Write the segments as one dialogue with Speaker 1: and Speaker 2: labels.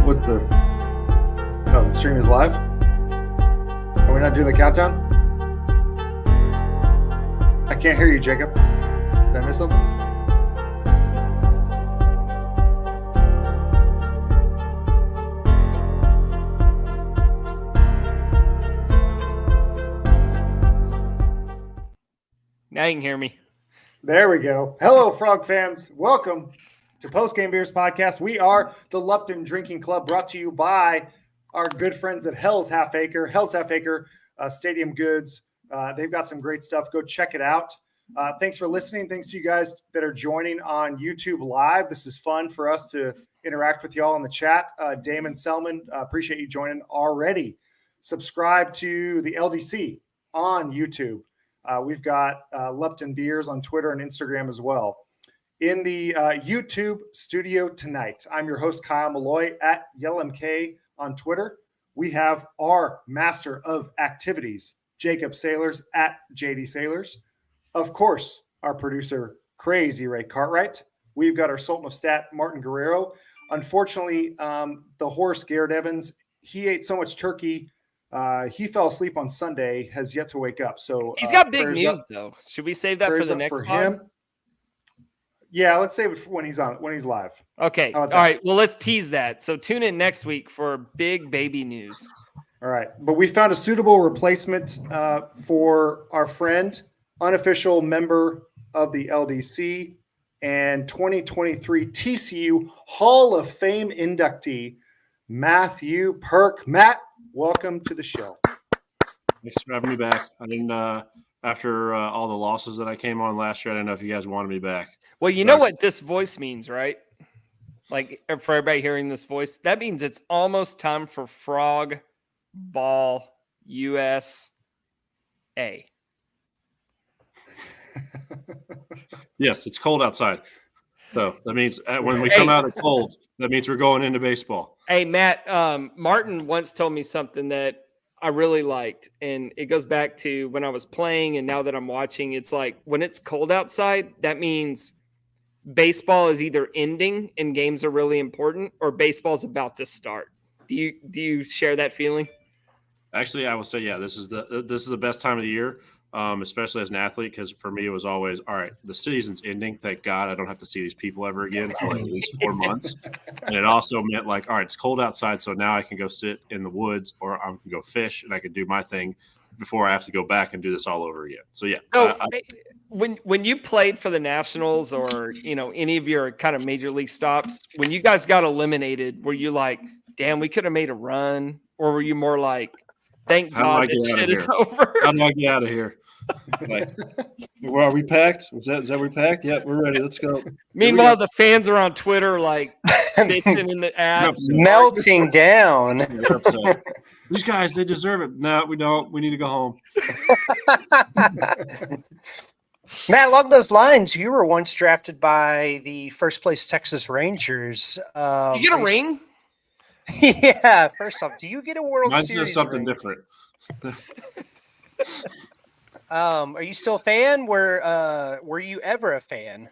Speaker 1: What's the... No, the stream is live? Are we not doing the countdown? I can't hear you, Jacob. Did I miss something?
Speaker 2: Now you can hear me.
Speaker 1: There we go. Hello, Frog fans. Welcome to Postgame Beers podcast. We are the Lupton Drinking Club, brought to you by our good friends at Hell's Half Acre Stadium Goods. They've got some great stuff. Go check it out. Thanks for listening. Thanks to you guys that are joining on YouTube Live. This is fun for us to interact with y'all in the chat. Damon Selman, appreciate you joining already. Subscribe to the LDC on YouTube. We've got Lupton Beers on Twitter and Instagram as well. In the YouTube studio tonight, I'm your host, Kyle Malloy, at YellMK on Twitter. We have our master of activities, Jacob Sailors, at JD Sailors. Of course, our producer, Crazy Ray Cartwright. We've got our Sultan of Stat, Martin Guerrero. Unfortunately, the horse, Garrett Evans, he ate so much turkey, he fell asleep on Sunday, has yet to wake up. So
Speaker 2: he's got big news, though. Should we save that for the next pod?
Speaker 1: Him. Yeah, let's save it for when he's live.
Speaker 2: Okay. All right. Well, let's tease that. So tune in next week for big baby news.
Speaker 1: All right. But we found a suitable replacement for our friend, unofficial member of the LDC and 2023 TCU Hall of Fame inductee, Matthew Perk. Matt, welcome to the show.
Speaker 3: Thanks for having me back. I didn't, after all the losses that I came on last year, I didn't know if you guys wanted me back.
Speaker 2: Well, you know what this voice means, right? Like, for everybody hearing this voice, that means it's almost time for Frog Ball USA.
Speaker 3: Yes, it's cold outside. So that means when we come out of cold, that means we're going into baseball.
Speaker 2: Hey, Matt, Martin once told me something that I really liked, and it goes back to when I was playing and now that I'm watching. It's like when it's cold outside, that means baseball is either ending and games are really important, or baseball's about to start. Do you share that feeling?
Speaker 3: Actually, I will say, yeah, this is the best time of the year, especially as an athlete, because for me it was always, all right, the season's ending. Thank God I don't have to see these people ever again for like at least 4 months. And it also meant like, all right, it's cold outside, so now I can go sit in the woods or I can go fish and I can do my thing before I have to go back and do this all over again. So yeah.
Speaker 2: So when you played for the Nationals or any of your kind of major league stops, when you guys got eliminated, were you like, damn, we could have made a run? Or were you more like, thank God this shit is over?
Speaker 3: How do I get out of here? Like, well, are we packed? Is that we packed? Yeah, we're ready. Let's go.
Speaker 2: Meanwhile, the fans are on Twitter like bitching in the ads,
Speaker 4: melting down.
Speaker 3: These guys, they deserve it. No, we don't. We need to go home.
Speaker 4: Matt, along those lines, you were once drafted by the first place Texas Rangers.
Speaker 2: You get a ring?
Speaker 4: Yeah. First off, do you get a World
Speaker 3: Mine
Speaker 4: Series
Speaker 3: says something
Speaker 4: ring?
Speaker 3: different.
Speaker 4: Are you still a fan? Were you ever a fan?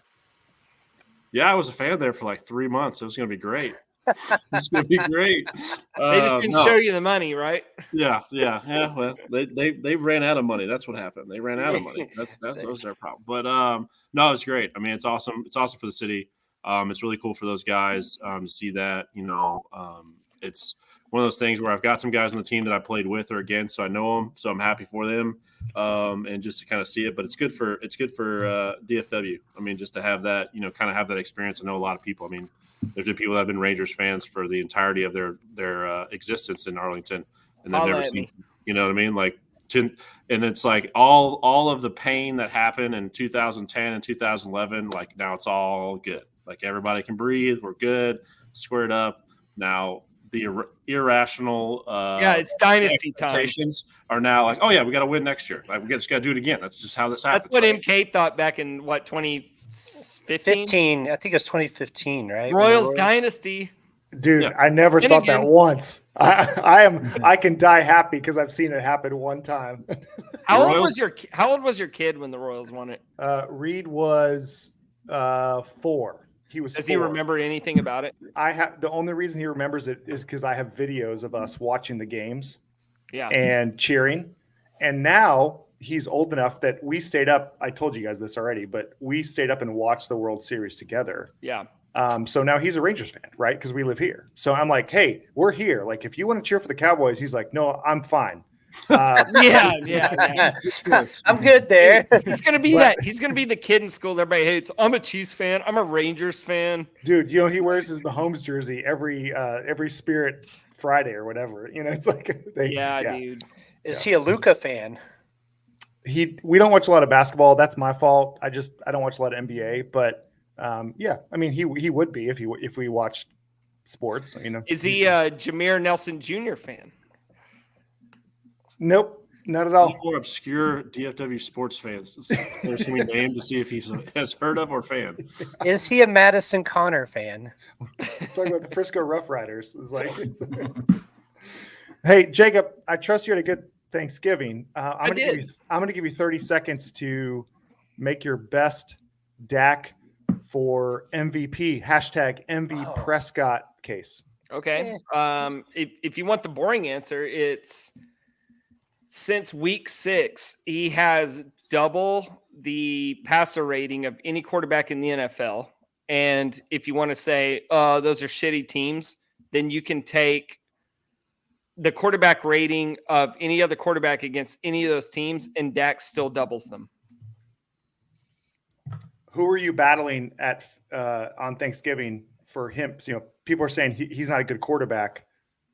Speaker 3: Yeah, I was a fan there for like 3 months. It was going to be great. It's going to be great.
Speaker 2: They just didn't show you the money, right?
Speaker 3: Yeah. Well, they ran out of money. That's what happened. They ran out of money. That was their problem. But no, it's great. I mean, it's awesome. It's awesome for the city. It's really cool for those guys to see that. It's one of those things where I've got some guys on the team that I played with or against, so I know them, so I'm happy for them, and just to kind of see it. But it's good for DFW. I mean, just to have that, kind of have that experience. I know a lot of people. I mean, there's been people that have been Rangers fans for the entirety of their existence in Arlington, and they've never seen. You know what I mean? Like, and it's like all of the pain that happened in 2010 and 2011. Like now it's all good. Like everybody can breathe. We're good. Squared up now. The irrational
Speaker 2: it's dynasty time
Speaker 3: are now like, oh yeah, we got to win next year. Like we just got to do it again. That's just how this happens.
Speaker 2: That's what MK thought back in 2015.
Speaker 4: I think it's 2015, right?
Speaker 2: Royals dynasty.
Speaker 1: Dude, yeah. I never thought that once. I can die happy because I've seen it happen one time.
Speaker 2: How old was your kid when the Royals won it?
Speaker 1: Reed was 4. he was.
Speaker 2: Does he
Speaker 1: 4.
Speaker 2: remember anything about it?
Speaker 1: The only reason he remembers it is because I have videos of us watching the games
Speaker 2: Yeah.
Speaker 1: and cheering. And now he's old enough that we stayed up. I told you guys this already, but we stayed up and watched the World Series together.
Speaker 2: Yeah.
Speaker 1: So now he's a Rangers fan, right? Because we live here. So I'm like, hey, we're here. Like, if you want to cheer for the Cowboys, he's like, no, I'm fine.
Speaker 2: Yeah.
Speaker 4: I'm good there.
Speaker 2: He's gonna be He's gonna be the kid in school that everybody hates. I'm a Chiefs fan. I'm a Rangers fan.
Speaker 1: Dude, he wears his Mahomes jersey every Spirit Friday or whatever. It's like
Speaker 2: dude.
Speaker 4: Is he a Luka fan?
Speaker 1: We don't watch a lot of basketball. That's my fault. I don't watch a lot of NBA, but I mean, he would be if we watched sports.
Speaker 2: Is he a Jameer Nelson Jr. fan?
Speaker 1: Nope, not at all.
Speaker 3: More obscure DFW sports fans. There's going to be named to see if he has heard of or fan.
Speaker 4: Is he a Madison Connor fan?
Speaker 1: Let's talk about the Frisco Rough Riders. Hey, Jacob, I trust you had a good Thanksgiving. I'm going to give you 30 seconds to make your best Dak for MVP, #MV Prescott case.
Speaker 2: Okay. If you want the boring answer, it's since week 6, he has double the passer rating of any quarterback in the NFL. And if you want to say, those are shitty teams, then you can take the quarterback rating of any other quarterback against any of those teams, and Dak still doubles them.
Speaker 1: Who are you battling at on Thanksgiving for him? People are saying he's not a good quarterback.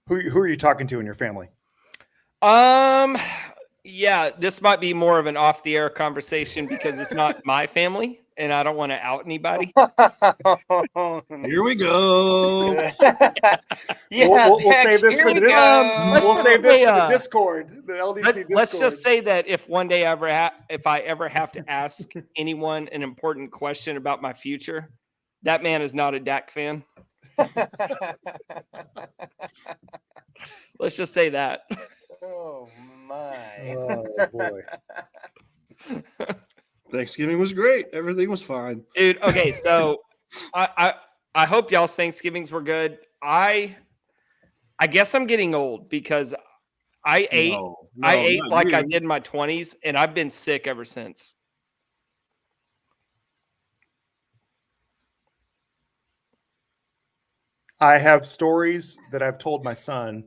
Speaker 1: Who are you talking to in your family?
Speaker 2: Yeah, this might be more of an off the air conversation because it's not my family and I don't want to out anybody.
Speaker 3: Here we go.
Speaker 1: We'll save this for the Discord, the LDC Discord.
Speaker 2: Let's just say that if one day if I ever have to ask anyone an important question about my future, that man is not a Dak fan. Let's just say that.
Speaker 4: Oh my!
Speaker 1: Oh boy!
Speaker 3: Thanksgiving was great. Everything was fine,
Speaker 2: dude. Okay, so I hope y'all's Thanksgivings were good. I guess I'm getting old because I ate like I did in my 20s, and I've been sick ever since.
Speaker 1: I have stories that I've told my son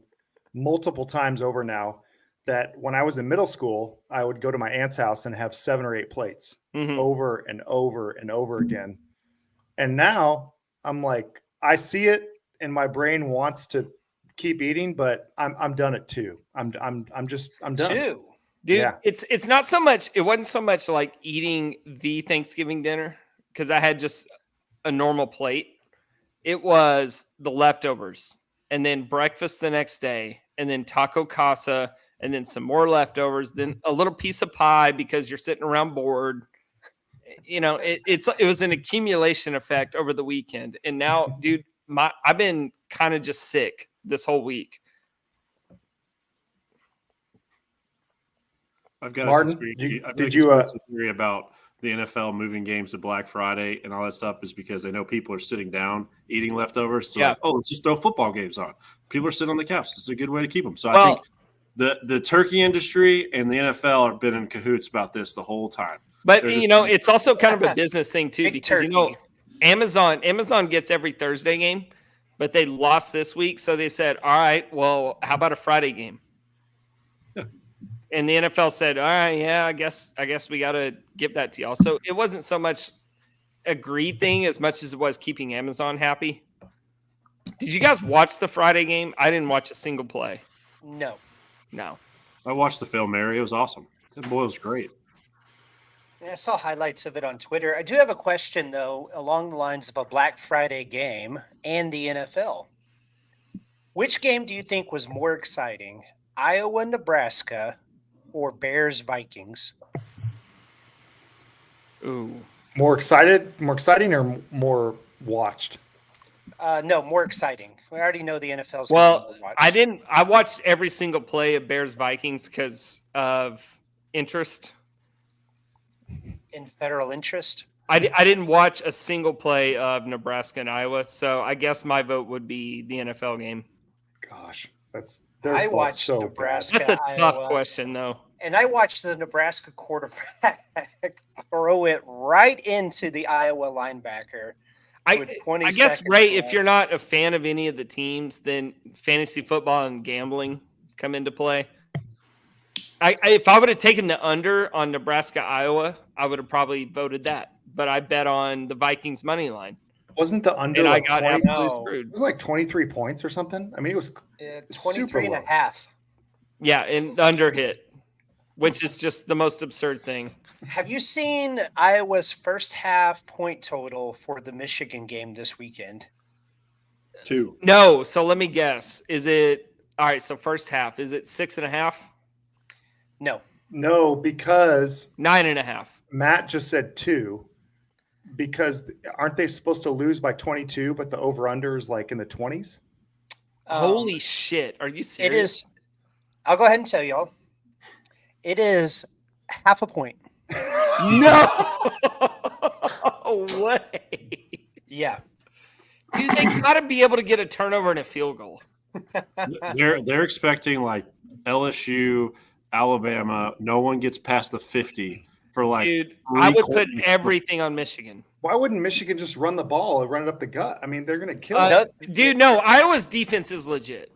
Speaker 1: multiple times over now that when I was in middle school, I would go to my aunt's house and have 7 or 8 plates over and over and over again. And now I'm like, I see it and my brain wants to keep eating, but I'm done at 2. I'm done.
Speaker 4: 2?
Speaker 2: Dude,
Speaker 1: yeah.
Speaker 2: It's not so much, it wasn't so much like eating the Thanksgiving dinner because I had just a normal plate. It was the leftovers and then breakfast the next day and then taco casa and then some more leftovers, then a little piece of pie because you're sitting around bored. It was an accumulation effect over the weekend. And now, dude, I've been kind of just sick this whole week.
Speaker 3: I've got
Speaker 1: Martin,
Speaker 3: a conspiracy theory about the NFL moving games to Black Friday and all that stuff is because they know people are sitting down eating leftovers. So let's just throw football games on. People are sitting on the couch. It's a good way to keep them. So I think the turkey industry and the NFL have been in cahoots about this the whole time.
Speaker 2: But it's also kind of a business thing too, because Amazon gets every Thursday game, but they lost this week, so they said, "All right, well, how about a Friday game?"
Speaker 3: Yeah.
Speaker 2: And the NFL said, "All right, yeah, I guess we got to give that to y'all." So it wasn't so much a greed thing as much as it was keeping Amazon happy. Did you guys watch the Friday game? I didn't watch a single play.
Speaker 4: No.
Speaker 3: I watched the film, Mary. It was awesome. That boy was great.
Speaker 4: I saw highlights of it on Twitter. I do have a question, though, along the lines of a Black Friday game and the NFL. Which game do you think was more exciting, Iowa, Nebraska, or Bears, Vikings?
Speaker 2: Ooh.
Speaker 1: More exciting or more watched?
Speaker 4: No, more exciting. We already know the NFL's
Speaker 2: well, I watched every single play of Bears Vikings because of interest.
Speaker 4: In federal interest?
Speaker 2: I didn't watch a single play of Nebraska and Iowa, so I guess my vote would be the NFL game.
Speaker 1: Gosh,
Speaker 4: I
Speaker 1: they're both
Speaker 4: watched
Speaker 1: so
Speaker 4: Nebraska,
Speaker 2: That's a tough
Speaker 4: Iowa,
Speaker 2: question, though.
Speaker 4: and I watched the Nebraska quarterback throw it right into the Iowa linebacker. With 20
Speaker 2: I guess,
Speaker 4: seconds
Speaker 2: Ray, if
Speaker 4: left.
Speaker 2: you're not a fan of any of the teams, then fantasy football and gambling come into play. If I would have taken the under on Nebraska, Iowa, I would have probably voted that. But I bet on the Vikings money line.
Speaker 1: Wasn't the under
Speaker 2: And I
Speaker 1: like
Speaker 2: got
Speaker 1: 20?
Speaker 2: absolutely
Speaker 4: No.
Speaker 2: screwed.
Speaker 1: It was like 23 points or something. I mean, it was
Speaker 4: 23 and a
Speaker 1: low.
Speaker 4: half.
Speaker 2: Yeah, and under hit, which is just the most absurd thing.
Speaker 4: Have you seen Iowa's first half point total for the Michigan game this weekend?
Speaker 3: 2.
Speaker 2: No, so let me guess. Is it all right? So first half, is it 6.5?
Speaker 4: No,
Speaker 1: because
Speaker 2: 9.5.
Speaker 1: Matt just said 2. Because aren't they supposed to lose by 22, but the over-under is like in the 20s?
Speaker 2: Holy shit. Are you serious?
Speaker 4: It is. I'll go ahead and tell y'all. It is half a point.
Speaker 2: No way.
Speaker 4: Yeah.
Speaker 2: Dude, they got to be able to get a turnover and a field goal.
Speaker 3: They're expecting like LSU, Alabama. No one gets past the 50 for like.
Speaker 2: Dude, I would put
Speaker 3: quarters.
Speaker 2: everything on Michigan.
Speaker 1: Why wouldn't Michigan just run the ball and run it up the gut? I mean, they're going to kill
Speaker 2: Uh,
Speaker 1: it.
Speaker 2: Dude, no, Iowa's defense is legit.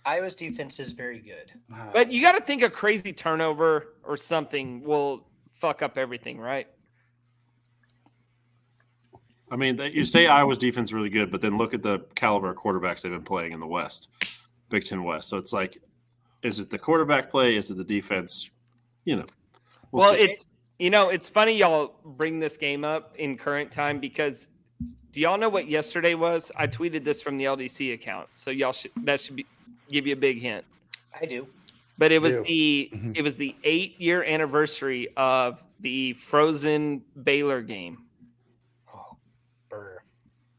Speaker 4: Iowa's defense is very good.
Speaker 2: But you got to think a crazy turnover or something will fuck up everything, right?
Speaker 3: I mean, you say Iowa's defense is really good, but then look at the caliber of quarterbacks they've been playing in the West, Big Ten West. So it's like, is it the quarterback play? Is it the defense? You know.
Speaker 2: Well,
Speaker 3: see.
Speaker 2: it's funny y'all bring this game up in current time because do y'all know what yesterday was? I tweeted this from the LDC account, so y'all should give you a big hint.
Speaker 4: I do.
Speaker 2: But it was
Speaker 1: Mhm.
Speaker 2: it was the 8-year anniversary of the Frozen Baylor game.
Speaker 4: Oh, burr.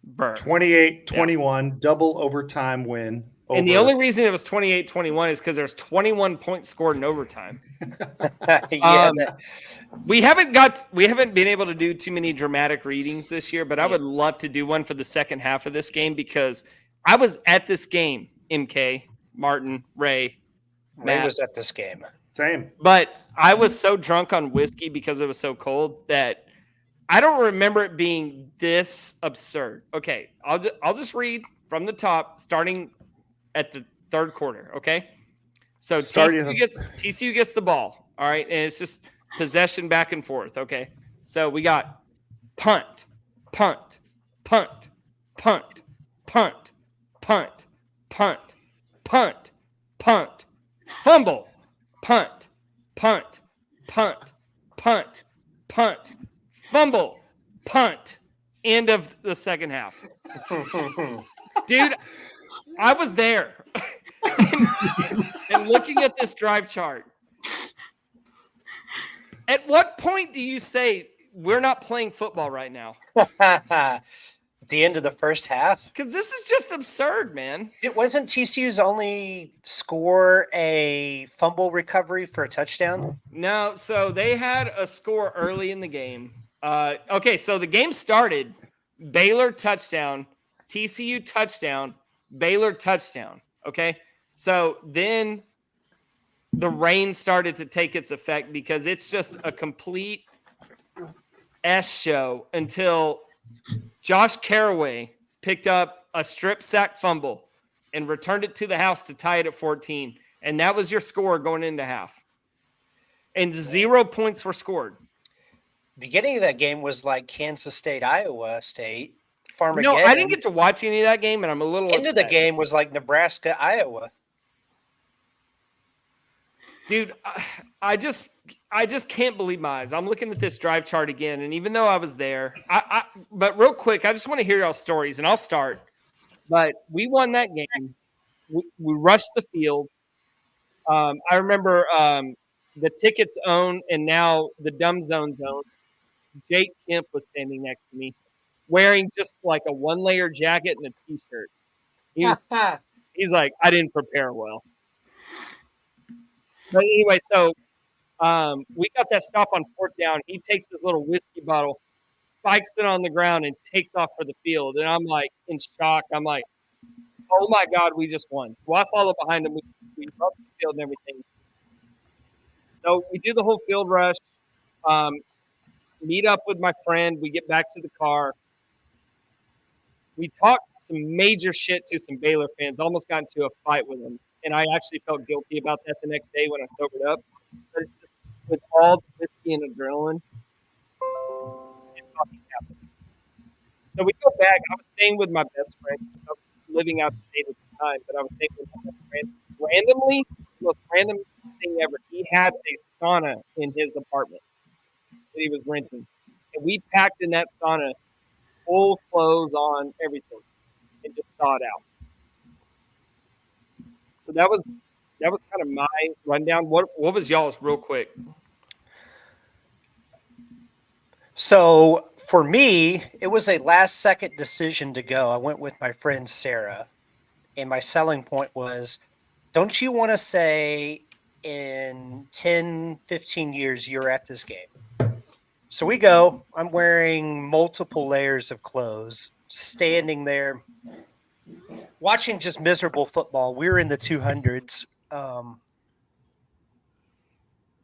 Speaker 2: Burr.
Speaker 1: 28-21, double overtime win.
Speaker 2: And the only reason it was 28-21 is because there's 21 points scored in overtime.
Speaker 4: Yeah,
Speaker 2: We haven't been able to do too many dramatic readings this year, but I would love to do one for the second half of this game because I was at this game, MK, Martin, Ray
Speaker 4: Ray was at this game.
Speaker 1: Same.
Speaker 2: but I was so drunk on whiskey because it was so cold that I don't remember it being this absurd. Okay, I'll just read from the top, starting at the third quarter. Okay, so TCU gets the ball. All right, and it's just possession back and forth. Okay, so we got punt, punt, punt, punt, punt, punt, punt, punt, punt, fumble, punt, punt, punt, punt, punt, fumble, punt. End of the second half. Dude, I was there. and looking at this drive chart. At what point do you say we're not playing football right now?
Speaker 4: At the end of the first half.
Speaker 2: Because this is just absurd, man.
Speaker 4: It wasn't TCU's only score a fumble recovery for a touchdown.
Speaker 2: No, so they had a score early in the game. Okay, so the game started. Baylor touchdown, TCU touchdown, Baylor touchdown. Okay, so then the rain started to take its effect because it's just a complete S show until Josh Caraway picked up a strip sack fumble and returned it to the house to tie it at 14. And that was your score going into half. And 0 points were scored.
Speaker 4: Beginning of that game was like Kansas State, Iowa State. Farmageddon.
Speaker 2: No, I didn't get to watch any of that game, and I'm a little
Speaker 4: End of the
Speaker 2: upset.
Speaker 4: game was like Nebraska, Iowa.
Speaker 2: Dude, I just can't believe my eyes. I'm looking at this drive chart again, and even though I was there, but real quick, I just want to hear y'all's stories, and I'll start. But we won that game. We rushed the field. I remember the tickets owned, and now the dumb zones owned. Jake Kemp was standing next to me, wearing just like a one-layer jacket and a T-shirt. He's like, I didn't prepare well. But anyway, so We got that stop on fourth down. He takes his little whiskey bottle, spikes it on the ground, and takes off for the field. And I'm like in shock. I'm like, oh my God, we just won. So I follow behind him. We rush the field and everything. So we do the whole field rush, meet up with my friend. We get back to the car. We talked some major shit to some Baylor fans, almost got into a fight with them. And I actually felt guilty about that the next day when I sobered up. But just with all the whiskey and adrenaline, it fucking happened. So we go back. I was staying with my best friend. I was living out of state at the time, but I was staying with my best friend. Randomly, the most random thing ever, he had a sauna in his apartment that he was renting. And we packed in that sauna, full clothes on, everything, and just thawed out. So that was kind of my rundown. What was y'all's real quick?
Speaker 4: So for me, it was a last second decision to go. I went with my friend Sarah, and my selling point was, don't you want to say in 10, 15 years you're at this game? So we go. I'm wearing multiple layers of clothes, standing there, watching just miserable football. We were in the 200s.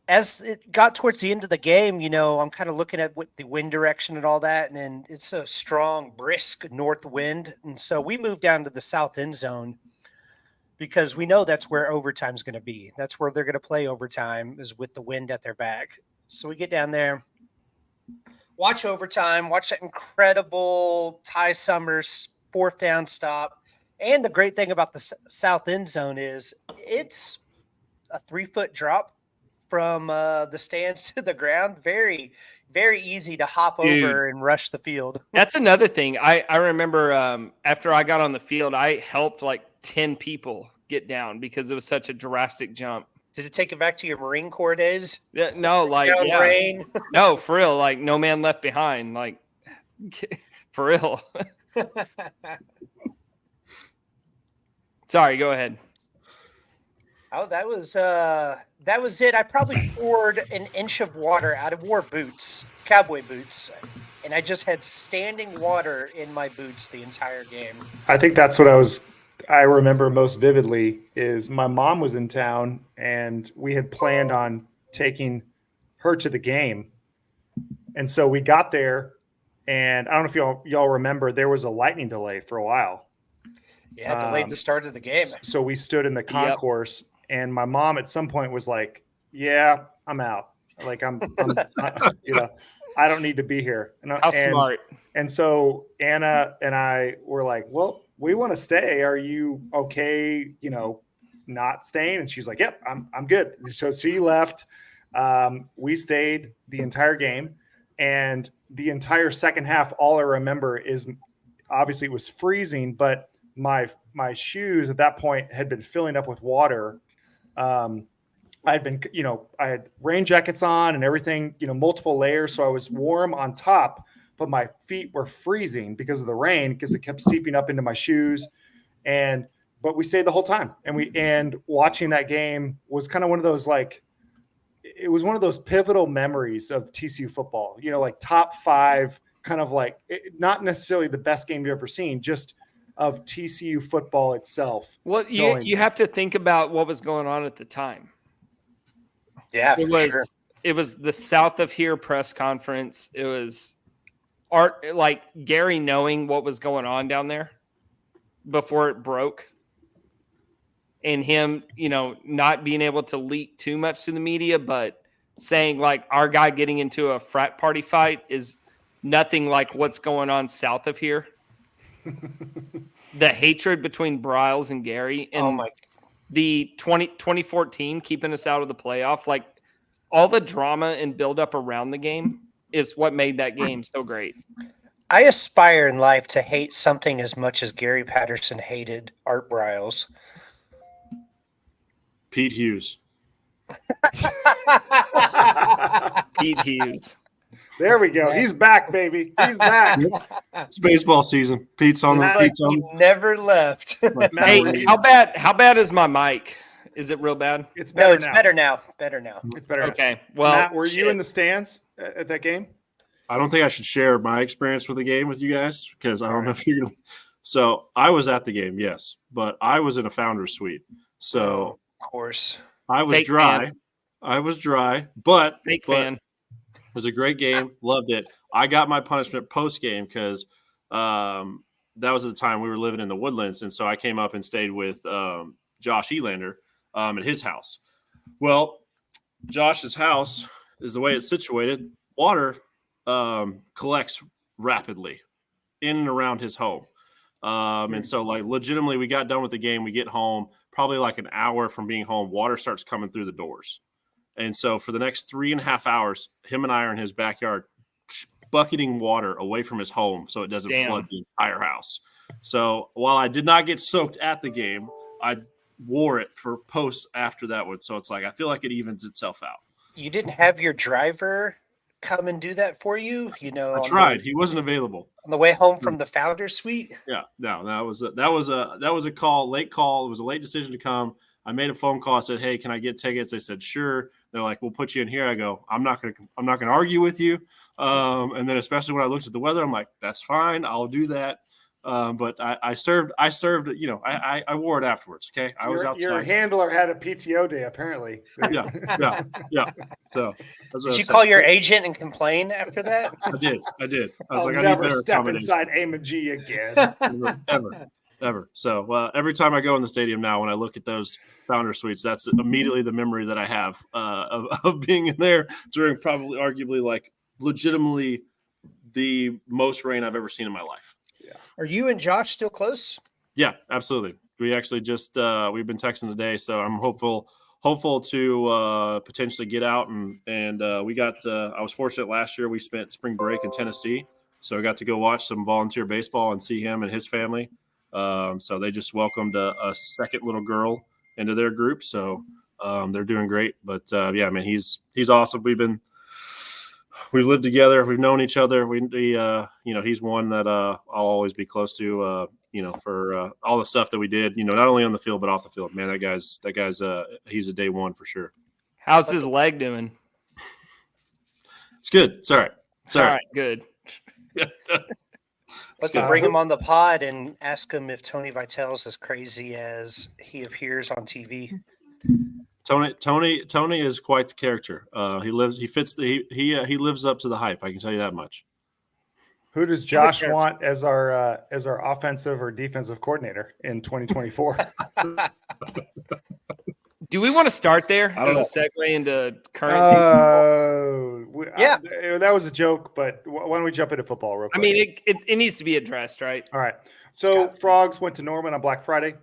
Speaker 4: As it got towards the end of the game, I'm kind of looking at what the wind direction and all that, and then it's a strong, brisk north wind. And so we moved down to the south end zone because we know that's where overtime's going to be. That's where they're going to play overtime, is with the wind at their back. So we get down there, watch overtime, watch that incredible Ty Summers fourth down stop. And the great thing about the south end zone is it's a 3-foot drop from the stands to the ground. Very, very easy to hop over and rush the field.
Speaker 2: That's another thing. I remember after I got on the field, I helped like 10 people get down because it was such a drastic jump.
Speaker 4: Did it take it back to your Marine Corps days?
Speaker 2: Yeah, no, like, yeah.
Speaker 4: Rain?
Speaker 2: No, for real. Like, no man left behind. Like, for real. Sorry, go ahead.
Speaker 4: Oh, that was it. I probably poured an inch of water out of boots, cowboy boots, and I just had standing water in my boots the entire game.
Speaker 1: I think that's what I remember most vividly is my mom was in town and we had planned on taking her to the game. And so we got there, and I don't know if y'all remember, there was a lightning delay for a while.
Speaker 4: Yeah, delayed the start of the game.
Speaker 1: So we stood in the concourse, and my mom at some point was like, "Yeah, I'm out. Like I don't need to be here."
Speaker 2: How smart.
Speaker 1: And so Anna and I were like, "Well, we want to stay. Are you okay? Not staying?" And she's like, "Yep, I'm good." So she left. We stayed the entire game, and the entire second half. All I remember is obviously it was freezing, but my shoes at that point had been filling up with water. I had rain jackets on and everything, multiple layers. So I was warm on top, but my feet were freezing because of the rain, because it kept seeping up into my shoes. But we stayed the whole time, and watching that game was kind of one of those, it was one of those pivotal memories of TCU football, like top 5, kind of like not necessarily the best game you've ever seen, just of TCU football itself.
Speaker 2: Well, you have to think about what was going on at the time.
Speaker 4: Yeah,
Speaker 2: It was the South of Here press conference. It was Gary knowing what was going on down there before it broke, and him, not being able to leak too much to the media, but saying like our guy getting into a frat party fight is nothing like what's going on south of here. The hatred between Bryles and Gary, and the 2014 keeping us out of the playoff, like all the drama and buildup around the game is what made that game so great.
Speaker 4: I aspire in life to hate something as much as Gary Patterson hated Art Bryles.
Speaker 3: Pete Hughes.
Speaker 2: Pete Hughes.
Speaker 1: There we go. He's back, baby. He's back.
Speaker 3: It's baseball season. Pete's on.
Speaker 4: He never left.
Speaker 2: Hey, how bad is my mic? Is it real bad?
Speaker 1: It's better
Speaker 4: No, it's
Speaker 1: now.
Speaker 4: better now. Better now.
Speaker 1: It's better.
Speaker 2: Okay.
Speaker 1: Now.
Speaker 2: Well,
Speaker 1: Matt, were you
Speaker 2: shit.
Speaker 1: in the stands at that game?
Speaker 3: I don't think I should share my experience with the game with you guys because I don't know
Speaker 1: Alright.
Speaker 3: if you're going to. So I was at the game, yes, but I was in a founder's suite. So
Speaker 4: Of course.
Speaker 3: I was
Speaker 2: Fake
Speaker 3: dry.
Speaker 2: fan.
Speaker 3: I was dry, but
Speaker 2: Fake
Speaker 3: but
Speaker 2: fan.
Speaker 3: it was a great game. Loved it. I got my punishment post game because that was at the time we were living in the Woodlands, and so I came up and stayed with Josh Elander at his house. Well, Josh's house is the way it's situated. Water collects rapidly in and around his home. And so, like, legitimately, we got done with the game. We get home, probably like an hour from being home, water starts coming through the doors. And so for the next 3.5 hours, him and I are in his backyard bucketing water away from his home so it doesn't flood the entire house. So while I did not get soaked at the game, I wore it for posts after that one. So it's like I feel like it evens itself out.
Speaker 4: You didn't have your driver come and do that for you? You know,
Speaker 3: I tried. He wasn't available.
Speaker 4: On the way home from the founder suite?
Speaker 3: Yeah, no, that was a call, late call. It was a late decision to come. I made a phone call. I said, "Hey, can I get tickets?" They said, "Sure." They're like, "We'll put you in here." I go, "I'm not gonna argue with you." And then especially when I looked at the weather, I'm like, "That's fine. I'll do that." But I served. You know, I wore it afterwards. Okay, I was outside.
Speaker 1: Your handler had a PTO day apparently.
Speaker 3: Yeah. So
Speaker 4: did you call your agent and complain after that?
Speaker 3: I did. I was
Speaker 1: I'll
Speaker 3: like, I need
Speaker 1: never
Speaker 3: better
Speaker 1: step
Speaker 3: accommodation.
Speaker 1: inside AMG again.
Speaker 3: Ever. So every time I go in the stadium now, when I look at those founder suites, that's immediately the memory that I have of being in there during probably arguably like legitimately the most rain I've ever seen in my life.
Speaker 1: Yeah.
Speaker 4: Are you and Josh still close?
Speaker 3: Yeah, absolutely. We actually just we've been texting today, so I'm hopeful to potentially get out and we got. I was fortunate last year. We spent spring break in Tennessee, so I got to go watch some volunteer baseball and see him and his family. So they just welcomed a second little girl into their group, so they're doing great. But yeah, man, he's awesome. We've lived together. We've known each other. He's one that I'll always be close to. For all the stuff that we did. Not only on the field but off the field. Man, that guy's he's a day one for sure.
Speaker 2: How's his leg doing?
Speaker 3: It's good. It's all right.
Speaker 2: All right, good.
Speaker 4: Let's bring him on the pod and ask him if Tony Vitel's as crazy as he appears on TV.
Speaker 3: Tony is quite the character. He lives up to the hype. I can tell you that much.
Speaker 1: Who does Josh want as our offensive or defensive coordinator in 2024?
Speaker 2: Do we want to start there as a segue into current?
Speaker 1: That was a joke, but why don't we jump into football real quick?
Speaker 2: I mean, it needs to be addressed, right?
Speaker 1: All right. So Frogs went to Norman on Black Friday.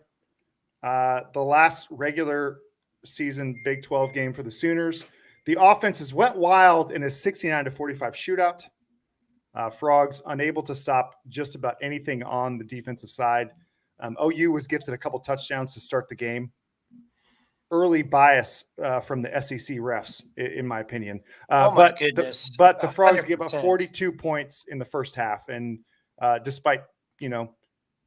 Speaker 1: The last regular season Big 12 game for the Sooners. The offenses went wild in a 69-45 shootout. Frogs unable to stop just about anything on the defensive side. OU was gifted a couple touchdowns to start the game. Early bias from the SEC refs, in my opinion.
Speaker 4: My goodness.
Speaker 1: But the Frogs
Speaker 4: 100%.
Speaker 1: gave up 42 points in the first half. And despite,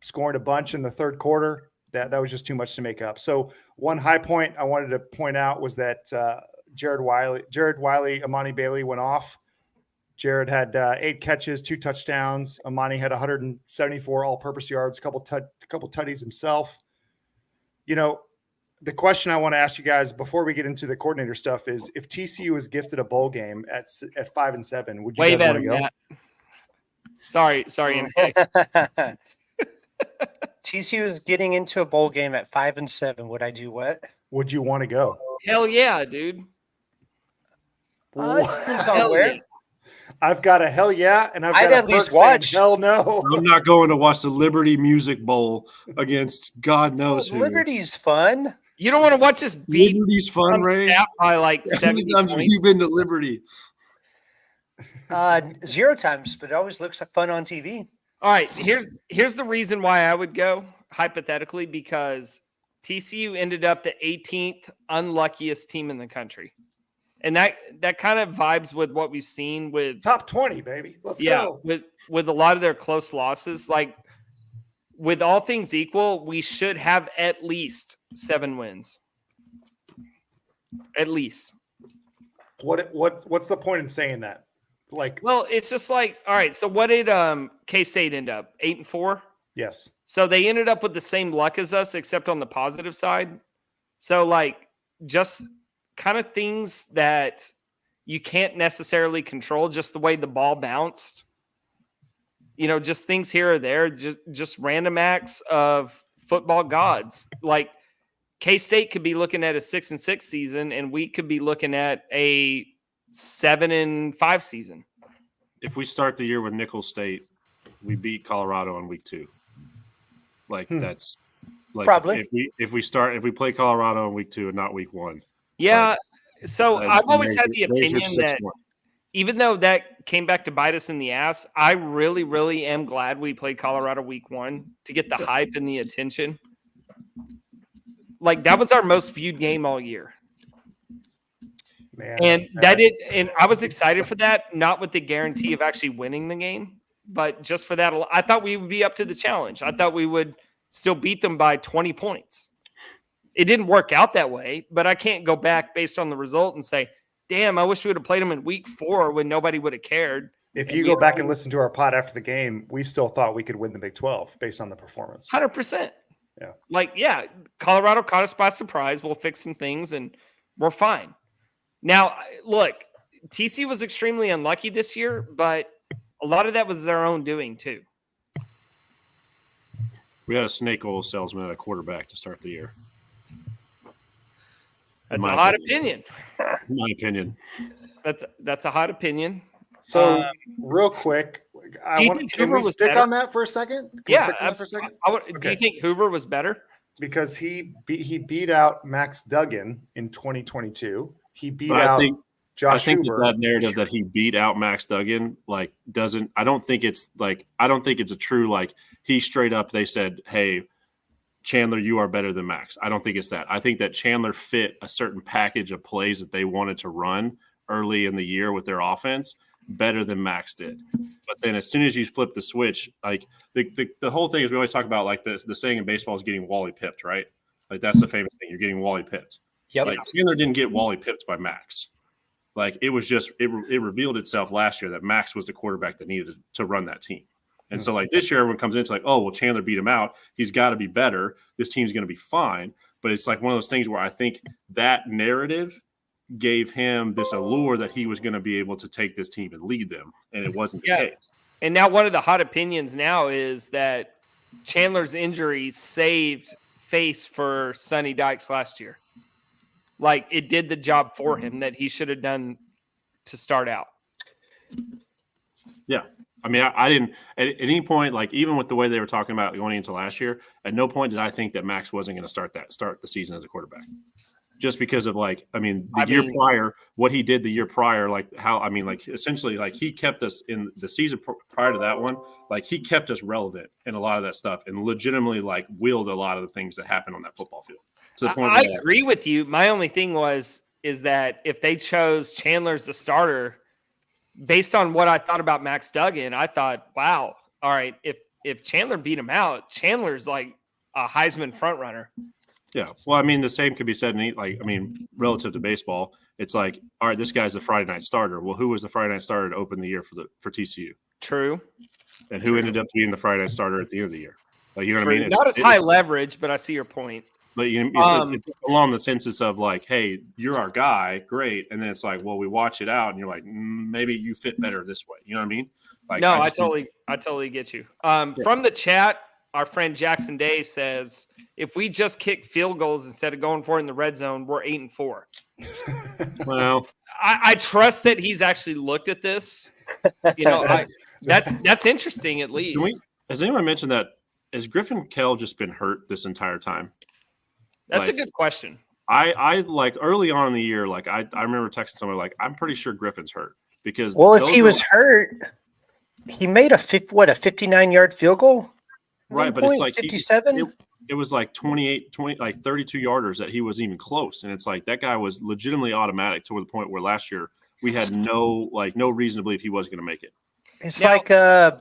Speaker 1: scoring a bunch in the third quarter, that was just too much to make up. So one high point I wanted to point out was that Jared Wiley, Amani Bailey went off. Jared had 8 catches, 2 touchdowns. Amani had 174 all-purpose yards, a couple tutties himself. The question I want to ask you guys before we get into the coordinator stuff is: if TCU is gifted a bowl game at 5-7, would you
Speaker 2: Wave
Speaker 1: guys
Speaker 2: at
Speaker 1: want to
Speaker 2: him,
Speaker 1: go?
Speaker 2: Matt. Sorry, MK.
Speaker 4: TCU is getting into a bowl game at 5-7. Would I do what?
Speaker 1: Would you want to go?
Speaker 2: Hell yeah, dude.
Speaker 4: Depends on where.
Speaker 1: I've got a hell yeah, and I'd
Speaker 4: at least watch.
Speaker 1: Hell no.
Speaker 3: I'm not going to watch the Liberty Music Bowl against God knows who.
Speaker 4: Liberty's fun.
Speaker 2: You don't want to watch this beat
Speaker 3: Liberty's fun, Ray.
Speaker 2: by like
Speaker 3: How
Speaker 2: 70
Speaker 3: many times have
Speaker 2: points?
Speaker 3: you been to Liberty?
Speaker 4: 0 times, but it always looks like fun on TV.
Speaker 2: All right, here's the reason why I would go, hypothetically, because TCU ended up the 18th unluckiest team in the country. And that kind of vibes with what we've seen with
Speaker 1: top 20, baby. Let's go.
Speaker 2: With a lot of their close losses. Like, with all things equal, we should have at least 7 wins. at least.
Speaker 1: What's the point in saying that? Like,
Speaker 2: Well, it's just like, all right, so what did K-State end up? 8-4?
Speaker 1: yes.
Speaker 2: So they ended up with the same luck as us, except on the positive side. So, like, just kind of things that you can't necessarily control, just the way the ball bounced. You know, just things here or there, just random acts of football gods. Like, K-State could be looking at a 6-6 season, and we could be looking at a 7-5 season.
Speaker 3: If we start the year with Nicholls State, we beat Colorado in week 2. Like that's like
Speaker 4: Probably.
Speaker 3: if we play Colorado in week 2 and not week 1.
Speaker 2: Yeah.
Speaker 3: Like,
Speaker 2: So I've always had the opinion that
Speaker 3: 6-1.
Speaker 2: even though that came back to bite us in the ass, I really, really am glad we played Colorado week 1 to get the hype and the attention. Like, that was our most viewed game all year.
Speaker 1: Man,
Speaker 2: And and I was excited for that, not with the guarantee of actually winning the game, but just for that. I thought we would be up to the challenge. I thought we would still beat them by 20 points. It didn't work out that way, but I can't go back based on the result and say, damn, I wish we would have played them in week 4 when nobody would have cared.
Speaker 1: If you go back and listen to our pod after the game, we still thought we could win the Big 12 based on the performance.
Speaker 2: 100%.
Speaker 1: Yeah.
Speaker 2: Like, yeah, Colorado caught us by surprise. We'll fix some things and we're fine. Now, look, TC was extremely unlucky this year, but a lot of that was their own doing too.
Speaker 3: We had a snake oil salesman at a quarterback to start the year.
Speaker 2: That's a hot opinion.
Speaker 3: In my opinion.
Speaker 2: That's a hot opinion.
Speaker 1: So real quick, can we stick
Speaker 2: better?
Speaker 1: on that for a second?
Speaker 2: Yeah,
Speaker 1: Okay.
Speaker 2: Do you think Hoover was better?
Speaker 1: Because he beat out Max Duggan in 2022. He beat
Speaker 3: But
Speaker 1: out
Speaker 3: I
Speaker 1: Josh
Speaker 3: think
Speaker 1: Hoover.
Speaker 3: that narrative that he beat out Max Duggan I don't think it's a true he straight up they said, hey, Chandler, you are better than Max. I don't think it's that. I think that Chandler fit a certain package of plays that they wanted to run early in the year with their offense better than Max did. But then as soon as you flip the switch, like the whole thing is we always talk about like the saying in baseball is getting Wally pipped, right? Like that's the famous thing. You're getting Wally pipped.
Speaker 4: Yep.
Speaker 3: Like Chandler didn't get Wally pipped by Max. Like it was just it revealed itself last year that Max was the quarterback that needed to run that team. And so like this year, everyone comes in, it's like, oh, well, Chandler beat him out. He's got to be better. This team's going to be fine. But it's like one of those things where I think that narrative gave him this allure that he was going to be able to take this team and lead them. And it wasn't the case.
Speaker 2: And now one of the hot opinions now is that Chandler's injury saved face for Sonny Dykes last year. Like it did the job for him that he should have done to start out.
Speaker 3: Yeah. I mean, I didn't at any point, like even with the way they were talking about going into last year, at no point did I think that Max wasn't going to start the season as a quarterback. Just because of the year prior, what he did the year prior, essentially he kept us in the season prior to that one, like he kept us relevant in a lot of that stuff and legitimately willed a lot of the things that happened on that football field. To the point
Speaker 2: I agree with you. My only thing is that if they chose Chandler as the starter, based on what I thought about Max Duggan, I thought, wow, all right, if Chandler beat him out, Chandler's like a Heisman front runner.
Speaker 3: Yeah. Well, I mean, the same could be said relative to baseball. It's like, all right, this guy's the Friday night starter. Well, who was the Friday night starter to open the year for TCU?
Speaker 2: True.
Speaker 3: And who ended up being the Friday night starter at the end of the year? Like, you know what I mean?
Speaker 2: Not as high leverage, but I see your point.
Speaker 3: But it's along the census of like, hey, you're our guy, great. And then it's like, well, we watch it out, and you're like, maybe you fit better this way. You know what I mean? Like,
Speaker 2: no, I totally get you. From the chat, our friend Jackson Day says, if we just kick field goals instead of going for it in the red zone, we're 8-4.
Speaker 3: Well,
Speaker 2: I trust that he's actually looked at this. You know, that's interesting at least.
Speaker 3: Has anyone mentioned that? Has Griffin Kell just been hurt this entire time?
Speaker 2: That's a good question.
Speaker 3: I early on in the year, I remember texting someone I'm pretty sure Griffin's hurt because
Speaker 4: if he was hurt, he made a 59-yard field goal.
Speaker 3: Right, but it's like
Speaker 4: 57.
Speaker 3: It was 32 yarders that he was even close, and it's like that guy was legitimately automatic to the point where last year we had no reason to believe he wasn't going to make it.
Speaker 4: It's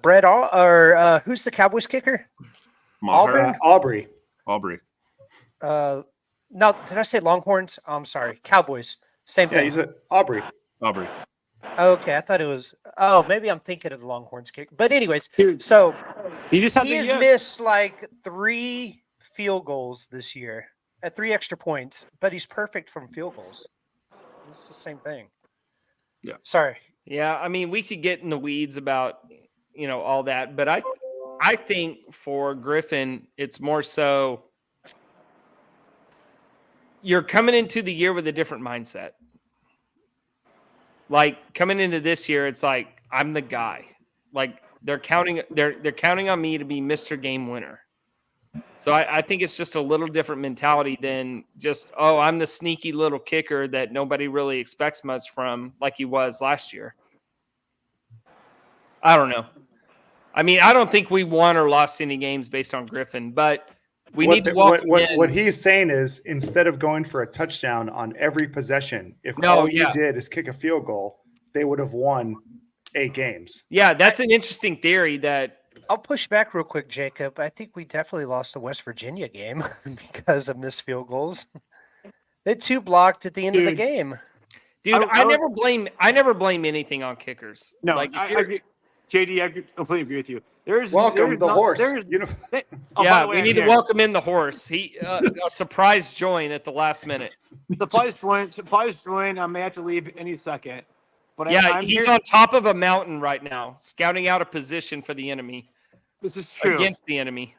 Speaker 4: Brett who's the Cowboys kicker?
Speaker 3: Aubrey.
Speaker 1: Aubrey.
Speaker 4: No, did I say Longhorns? I'm sorry, Cowboys. Same
Speaker 1: Yeah,
Speaker 4: thing.
Speaker 1: you said Aubrey.
Speaker 3: Aubrey.
Speaker 4: Okay, I thought it was. Oh, maybe I'm thinking of the Longhorns kick. But anyways,
Speaker 5: Dude,
Speaker 4: so
Speaker 5: you just have
Speaker 4: he has
Speaker 5: to
Speaker 4: missed like 3 field goals this year at 3 extra points, but he's perfect from field goals. It's the same thing.
Speaker 3: Yeah.
Speaker 4: Sorry.
Speaker 2: Yeah, I mean, we could get in the weeds about all that, but I think for Griffin, it's more so you're coming into the year with a different mindset. Like coming into this year, it's like I'm the guy. Like they're counting on me to be Mr. Game Winner. So I think it's just a little different mentality than just, oh, I'm the sneaky little kicker that nobody really expects much from, like he was last year. I don't know. I mean, I don't think we won or lost any games based on Griffin, but we need to welcome in.
Speaker 1: What he's saying is, instead of going for a touchdown on every possession, if you did is kick a field goal, they would have won 8 games.
Speaker 2: Yeah, that's an interesting theory that
Speaker 4: I'll push back real quick, Jacob. I think we definitely lost the West Virginia game because of missed field goals. They had 2 blocked at the end of the game.
Speaker 2: Dude, I never blame anything on kickers.
Speaker 5: No,
Speaker 2: like
Speaker 5: I agree. JD, I completely agree with you.
Speaker 1: Welcome the horse.
Speaker 2: Yeah, we need to welcome in the horse. He a surprise join at the last minute.
Speaker 5: Surprise join. I may have to leave any second. But
Speaker 2: yeah, he's on top of a mountain right now, scouting out a position for the enemy.
Speaker 5: This is true.
Speaker 2: Against the enemy.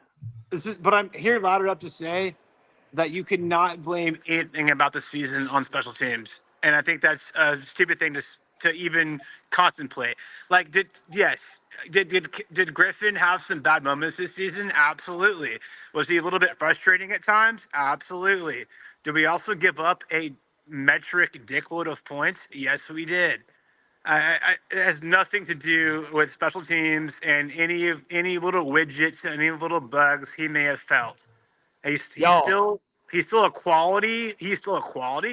Speaker 5: But I'm here louder up to say that you cannot blame anything about the season on special teams. And I think that's a stupid thing to even contemplate. Like, did Griffin have some bad moments this season? Absolutely. Was he a little bit frustrating at times? Absolutely. Did we also give up a metric dickload of points? Yes, we did. It has nothing to do with special teams and any little widgets, any little bugs he may have felt. He's still a quality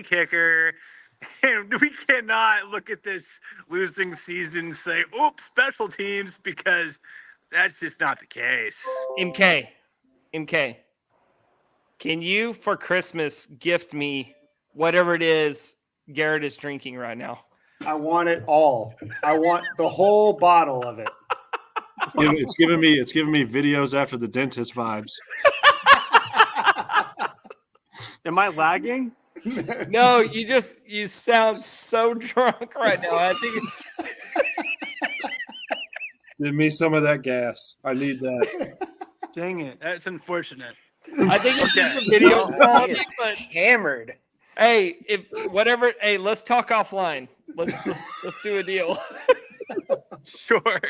Speaker 5: kicker. And we cannot look at this losing season and say, oops, special teams, because that's just not the case.
Speaker 2: MK, can you, for Christmas, gift me whatever it is Garrett is drinking right now?
Speaker 1: I want it all. I want the whole bottle of it.
Speaker 3: It's giving me videos after the dentist vibes.
Speaker 5: Am I lagging?
Speaker 2: No, you sound so drunk right now. I think
Speaker 3: Give me some of that gas. I need that.
Speaker 5: Dang it. That's unfortunate.
Speaker 2: I think it's just a video quality, but
Speaker 4: Hammered.
Speaker 2: hey, let's talk offline. Let's do a deal.
Speaker 5: Sure.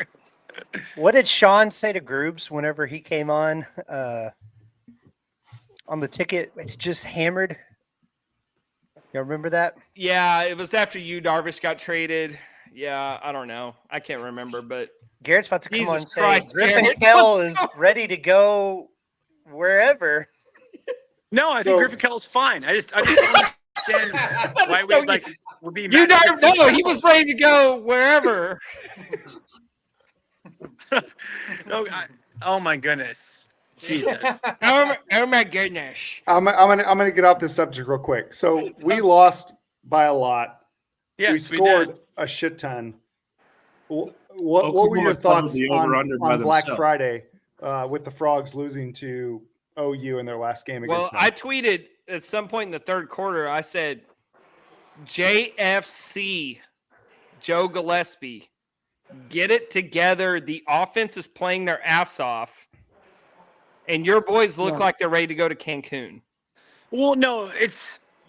Speaker 4: What did Sean say to Groobs whenever he came on the ticket? Just hammered. You remember that?
Speaker 2: Yeah, it was after Darvish got traded. Yeah, I don't know. I can't remember, but
Speaker 4: Garrett's about to come on and say
Speaker 2: Christ,
Speaker 4: Griffin
Speaker 2: Garrett.
Speaker 4: Kell is ready to go wherever.
Speaker 5: No, I think Griffin Kell's fine. I just don't understand why
Speaker 2: so
Speaker 5: would be
Speaker 2: you don't know. He was ready to go wherever.
Speaker 5: No, oh my goodness. Jesus.
Speaker 2: Oh my goodness.
Speaker 1: I'm gonna get off this subject real quick. So we lost by a lot.
Speaker 5: Yes,
Speaker 1: we scored
Speaker 5: did.
Speaker 1: a shit ton. What were your thoughts on Black Friday with the Frogs losing to OU in their last game against them?
Speaker 2: I tweeted at some point in the third quarter, I said, JFC, Joe Gillespie, get it together. The offense is playing their ass off. And your boys look like they're ready to go to Cancun.
Speaker 5: Well, no,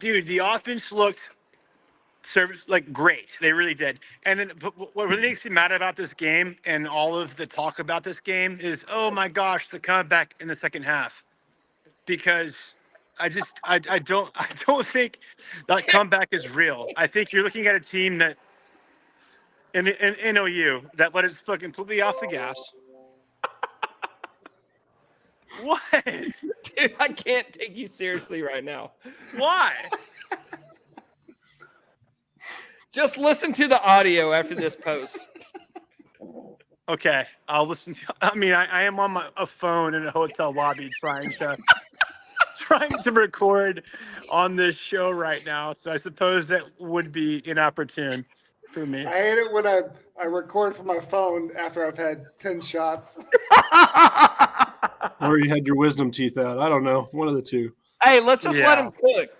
Speaker 5: the offense looked great. They really did. And then what really makes me mad about this game and all of the talk about this game is, oh my gosh, the comeback in the second half. Because I don't think that comeback is real. I think you're looking at a team that in OU that let it completely off the gas. What?
Speaker 2: Dude, I can't take you seriously right now.
Speaker 5: Why?
Speaker 2: Just listen to the audio after this post.
Speaker 5: Okay, I'll listen. I am on a phone in a hotel lobby trying trying to record on this show right now, so I suppose that would be inopportune for me.
Speaker 1: I hate it when I record from my phone after I've had 10 shots.
Speaker 3: Or you had your wisdom teeth out. I don't know. One of the two.
Speaker 2: Hey, let's just let
Speaker 5: Yeah.
Speaker 2: him cook.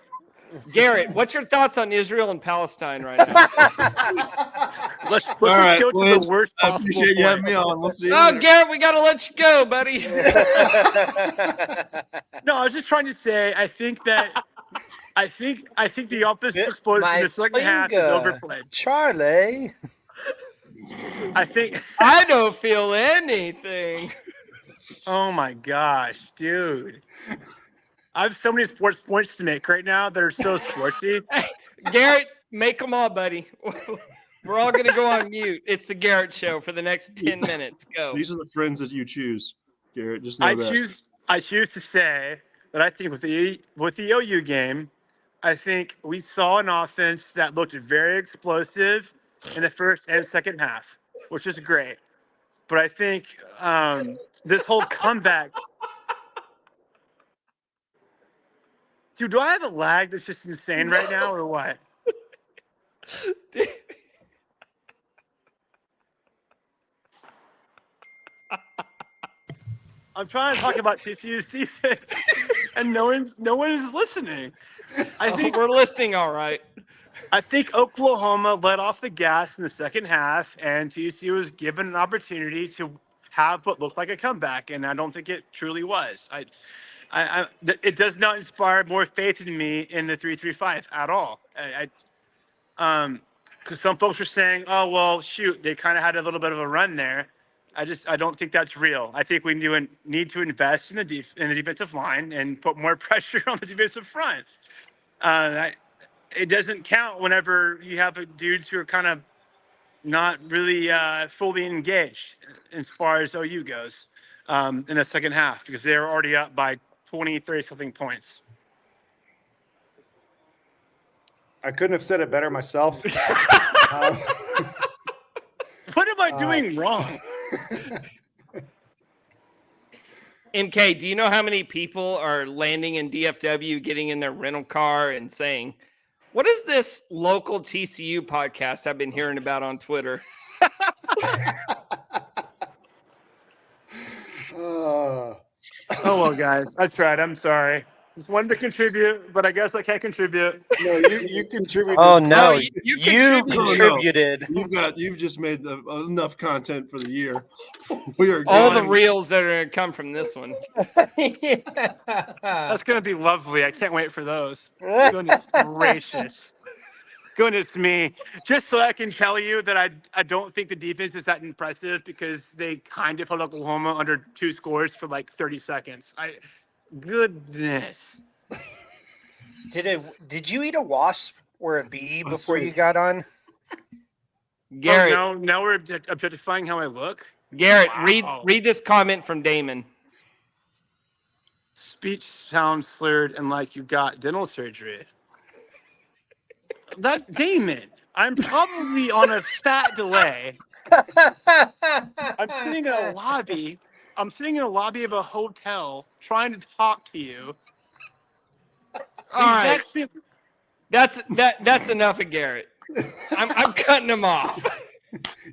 Speaker 2: Garrett, what's your thoughts on Israel and Palestine right now?
Speaker 5: Let's
Speaker 3: All right,
Speaker 5: go to
Speaker 3: Lance,
Speaker 5: the worst
Speaker 3: I
Speaker 5: possible
Speaker 3: appreciate you having
Speaker 5: point.
Speaker 3: me on. We'll see you
Speaker 2: Oh,
Speaker 3: later.
Speaker 2: Garrett, we got to let you go, buddy.
Speaker 5: No, I was just trying to say, I think the offensive explosion in the second half is overplayed.
Speaker 4: Charlie.
Speaker 5: I think.
Speaker 2: I don't feel anything.
Speaker 5: Oh my gosh, dude! I have so many sports points to make right now that are so sportsy.
Speaker 2: Hey, Garrett, make them all, buddy. We're all going to go on mute. It's the Garrett Show for the next 10 minutes. Go.
Speaker 3: These are the friends that you choose, Garrett. Just know that.
Speaker 5: I choose to say that I think with the OU game, I think we saw an offense that looked very explosive in the first and second half, which is great. But I think this whole comeback. Dude, do I have a lag that's just insane right now or what? I'm trying to talk about TCU's defense, and no one is listening. I think
Speaker 2: we're listening all right.
Speaker 5: I think Oklahoma let off the gas in the second half, and TCU was given an opportunity to have what looked like a comeback, and I don't think it truly was. It does not inspire more faith in me in the 3-3-5 at all. Because some folks are saying, "Oh well, shoot, they kind of had a little bit of a run there." I don't think that's real. I think we need to invest in the defensive line and put more pressure on the defensive front. It doesn't count whenever you have dudes who are kind of not really fully engaged as far as OU goes in the second half because they're already up by 20, 30-something points.
Speaker 1: I couldn't have said it better myself.
Speaker 5: What am I doing wrong?
Speaker 2: MK, do you know how many people are landing in DFW, getting in their rental car and saying, "What is this local TCU podcast I've been hearing about on Twitter?"
Speaker 5: Oh, well, guys. I tried. I'm sorry. Just wanted to contribute, but I guess I can't contribute.
Speaker 1: No, you contributed.
Speaker 4: Oh no,
Speaker 2: you
Speaker 4: you contributed.
Speaker 3: You've just made enough content for the year. We are
Speaker 2: All the
Speaker 3: gone.
Speaker 2: reels that are going to come from this one.
Speaker 5: That's going to be lovely. I can't wait for those. Goodness gracious. Goodness me. Just so I can tell you that I don't think the defense is that impressive because they kind of held Oklahoma under 2 scores for like 30 seconds. Goodness.
Speaker 4: Did you eat a wasp or a bee before you got on?
Speaker 2: Garrett,
Speaker 5: Oh, no, now we're objectifying how I look.
Speaker 2: Garrett,
Speaker 5: Wow.
Speaker 2: read this comment from Damon.
Speaker 5: Speech sounds slurred and like you got dental surgery. That Damon, I'm probably on a fat delay. I'm sitting in a lobby. I'm sitting in a lobby of a hotel trying to talk to you.
Speaker 2: All right, that's enough of Garrett. I'm cutting him off.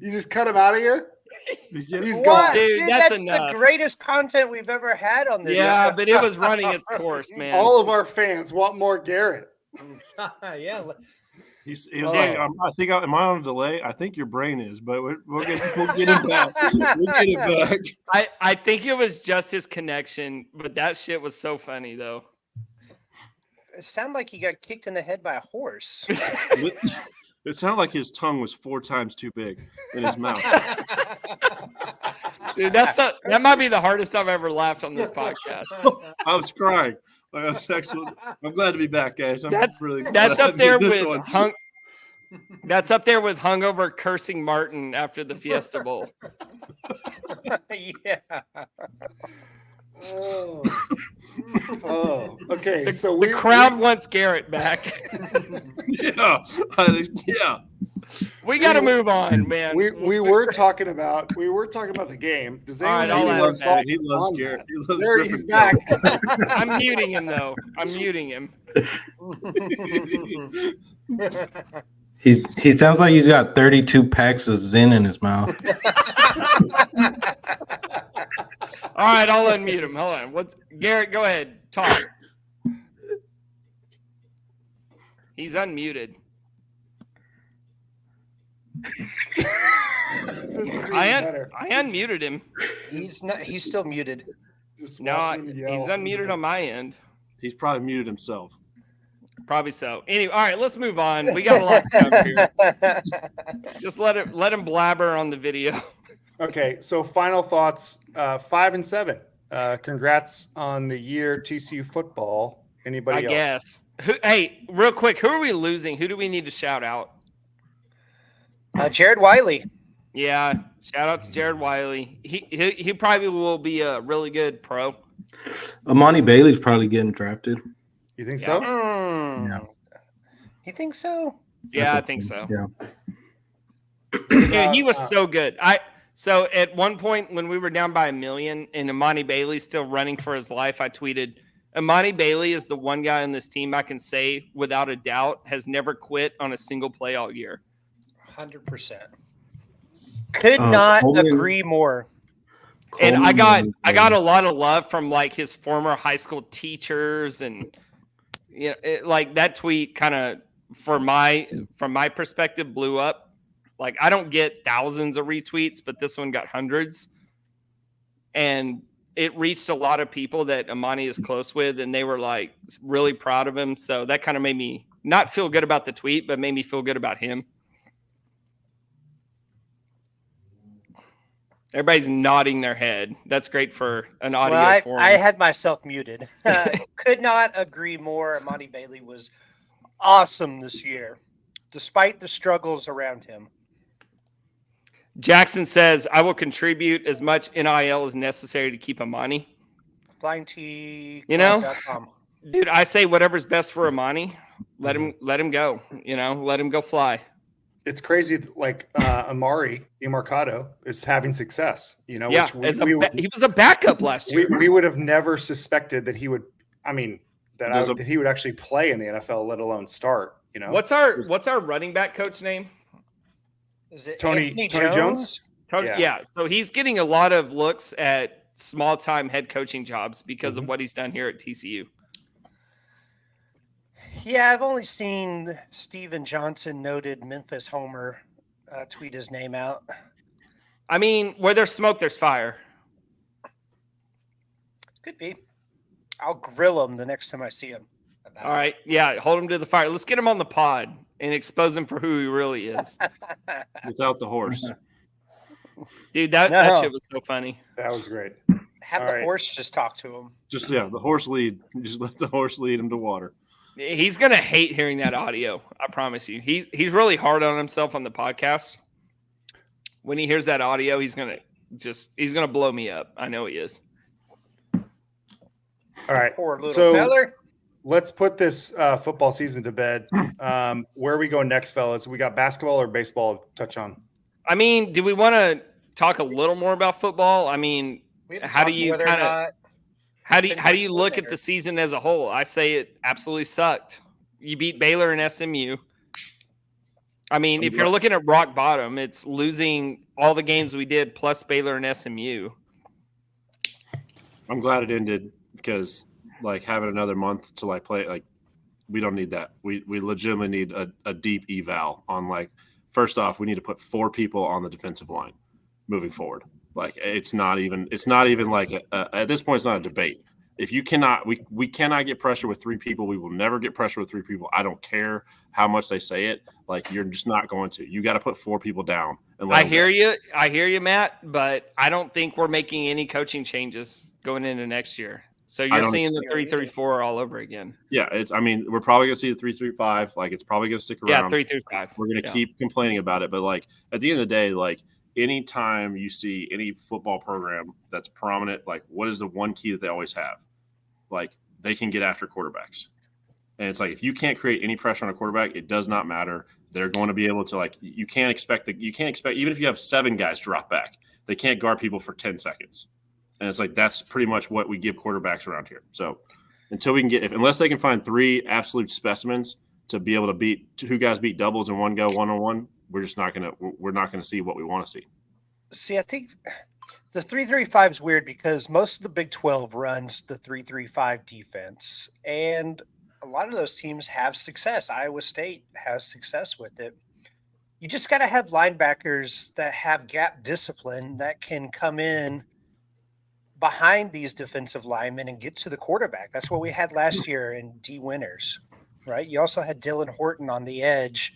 Speaker 1: You just cut him out of here? He's
Speaker 4: What?
Speaker 1: gone.
Speaker 2: Dude,
Speaker 4: Dude,
Speaker 2: that's
Speaker 4: that's
Speaker 2: enough.
Speaker 4: the greatest content we've ever had on this.
Speaker 2: Yeah, but it was running its course, man.
Speaker 1: All of our fans want more Garrett.
Speaker 4: Yeah.
Speaker 3: He was like, I think, am I on a delay? I think your brain is, but we'll get it back. We'll get it back.
Speaker 2: I think it was just his connection, but that shit was so funny, though.
Speaker 4: It sounded like he got kicked in the head by a horse.
Speaker 3: It sounded like his tongue was 4 times too big in his mouth.
Speaker 2: Dude, that might be the hardest I've ever laughed on this podcast.
Speaker 3: I was crying. Like, I was actually, I'm glad to be back, guys.
Speaker 2: That's
Speaker 3: glad
Speaker 2: up there
Speaker 3: this
Speaker 2: with
Speaker 3: one.
Speaker 2: That's up there with hungover cursing Martin after the Fiesta Bowl.
Speaker 4: Yeah.
Speaker 1: Oh, okay. So
Speaker 2: The crowd wants Garrett back.
Speaker 3: Yeah. Yeah.
Speaker 2: We got to move on, man.
Speaker 1: We were talking about the game. Does
Speaker 2: All right,
Speaker 1: anyone
Speaker 2: I'll
Speaker 1: have
Speaker 2: add
Speaker 1: any
Speaker 2: him back.
Speaker 1: thoughts
Speaker 3: He loves
Speaker 1: on
Speaker 3: Garrett.
Speaker 1: that?
Speaker 3: He loves
Speaker 1: There,
Speaker 3: Griffin
Speaker 1: he's back.
Speaker 2: I'm muting him though. I'm muting him.
Speaker 6: He sounds like he's got 32 packs of Zen in his mouth.
Speaker 2: All right, I'll unmute him. Hold on. Garrett? Go ahead. Talk. He's unmuted.
Speaker 1: This is even
Speaker 2: I
Speaker 1: better.
Speaker 2: unmuted him.
Speaker 4: He's not. He's still muted.
Speaker 1: Just
Speaker 2: No,
Speaker 1: watching him yell.
Speaker 2: he's unmuted on my end.
Speaker 3: He's probably muted himself.
Speaker 2: Probably so. Anyway, all right, let's move on. We got a lot to cover here. Just let him blabber on the video.
Speaker 1: Okay, so final thoughts. 5-7. Congrats on the year TCU football. Anybody
Speaker 2: I
Speaker 1: else?
Speaker 2: guess. Hey, real quick, who are we losing? Who do we need to shout out?
Speaker 4: Jared Wiley.
Speaker 2: Yeah, shout out to Jared Wiley. He probably will be a really good pro.
Speaker 6: Amani Bailey's probably getting drafted.
Speaker 1: You think
Speaker 2: Yeah.
Speaker 1: so?
Speaker 6: Yeah.
Speaker 4: You think so?
Speaker 2: Yeah, I think so.
Speaker 6: Yeah.
Speaker 2: Dude, he was so good. So at one point when we were down by 1 million and Amani Bailey's still running for his life, I tweeted, Amani Bailey is the one guy on this team I can say without a doubt has never quit on a single play all year.
Speaker 4: 100%. Could not
Speaker 6: Coleman-
Speaker 4: agree more.
Speaker 2: And I got
Speaker 6: Coleman-
Speaker 2: a lot of love from like his former high school teachers, and like that tweet kind of from my perspective blew up. Like I don't get thousands of retweets, but this one got hundreds, and it reached a lot of people that Amani is close with, and they were like really proud of him. So that kind of made me not feel good about the tweet, but made me feel good about him. Everybody's nodding their head. That's great for an audio
Speaker 4: Well,
Speaker 2: form.
Speaker 4: I had myself muted. Could not agree more. Amani Bailey was awesome this year, despite the struggles around him.
Speaker 2: Jackson says, I will contribute as much NIL as necessary to keep Amani.
Speaker 4: Flying T.
Speaker 2: You know?
Speaker 4: .com.
Speaker 2: Dude, I say whatever's best for Amani. Let him go. Let him go fly.
Speaker 1: It's crazy. Like Amari Mercado is having success.
Speaker 2: Yeah,
Speaker 1: which
Speaker 2: he was a backup last year.
Speaker 1: we would have never suspected that he would. I mean, that
Speaker 3: There's
Speaker 1: that he would actually play in the NFL, let alone start.
Speaker 2: What's our running back coach name?
Speaker 4: Is it
Speaker 1: Tony
Speaker 4: Anthony
Speaker 1: Jones?
Speaker 2: Yeah. So he's getting a lot of looks at small time head coaching jobs because of what he's done here at TCU.
Speaker 4: Yeah, I've only seen Steven Johnson, noted Memphis homer, tweet his name out.
Speaker 2: I mean, where there's smoke, there's fire.
Speaker 4: Could be. I'll grill him the next time I see him.
Speaker 2: All right. Yeah. Hold him to the fire. Let's get him on the pod and expose him for who he really is.
Speaker 3: Without the horse.
Speaker 2: Dude, that shit was so funny.
Speaker 1: That was great.
Speaker 4: Have
Speaker 1: All
Speaker 4: the
Speaker 1: right.
Speaker 4: horse just talk to him.
Speaker 3: Just the horse lead. Just let the horse lead him to water.
Speaker 2: He's gonna hate hearing that audio. I promise you. He's really hard on himself on the podcast. When he hears that audio, he's gonna blow me up. I know he is.
Speaker 1: All right.
Speaker 4: Poor little
Speaker 1: So
Speaker 4: feller.
Speaker 1: let's put this football season to bed. Where are we going next, fellas? We got basketball or baseball to touch on?
Speaker 2: I mean, do we want to talk a little more about football? I mean,
Speaker 4: We haven't
Speaker 2: how do
Speaker 4: talked
Speaker 2: you
Speaker 4: whether or
Speaker 2: kinda-
Speaker 4: not-
Speaker 2: how do you look at the season as a whole? I say it absolutely sucked. You beat Baylor and SMU. I mean, if you're looking at rock bottom, it's losing all the games we did plus Baylor and SMU.
Speaker 3: I'm glad it ended because like having another month to like play, like we don't need that. We legitimately need a deep eval on like, first off, we need to put 4 people on the defensive line moving forward. Like it's not even like at this point, it's not a debate. If you cannot, we cannot get pressure with 3 people. We will never get pressure with 3 people. I don't care how much they say it. Like you're just not going to. You got to put 4 people down. And
Speaker 2: I hear you, Matt, but I don't think we're making any coaching changes going into next year. So you're seeing the 3-3-4 all over again.
Speaker 3: Yeah, I mean, we're probably gonna see the 3-3-5. Like it's probably gonna stick around.
Speaker 2: Yeah, 3-3-5.
Speaker 3: We're gonna keep complaining about it, but like at the end of the day, like anytime you see any football program that's prominent, like what is the one key that they always have? Like they can get after quarterbacks. And it's like if you can't create any pressure on a quarterback, it does not matter. They're going to be able to you can't expect even if you have 7 guys drop back, they can't guard people for 10 seconds. And it's like that's pretty much what we give quarterbacks around here. So until we can unless they can find 3 absolute specimens to be able to beat 2 guys beat doubles and 1 go 1-on-1, we're not gonna see what we want to see.
Speaker 4: See, I think the 3-3-5 is weird because most of the Big 12 runs the 3-3-5 defense, and a lot of those teams have success. Iowa State has success with it. You just got to have linebackers that have gap discipline that can come in behind these defensive linemen and get to the quarterback. That's what we had last year in D Winters, right? You also had Dylan Horton on the edge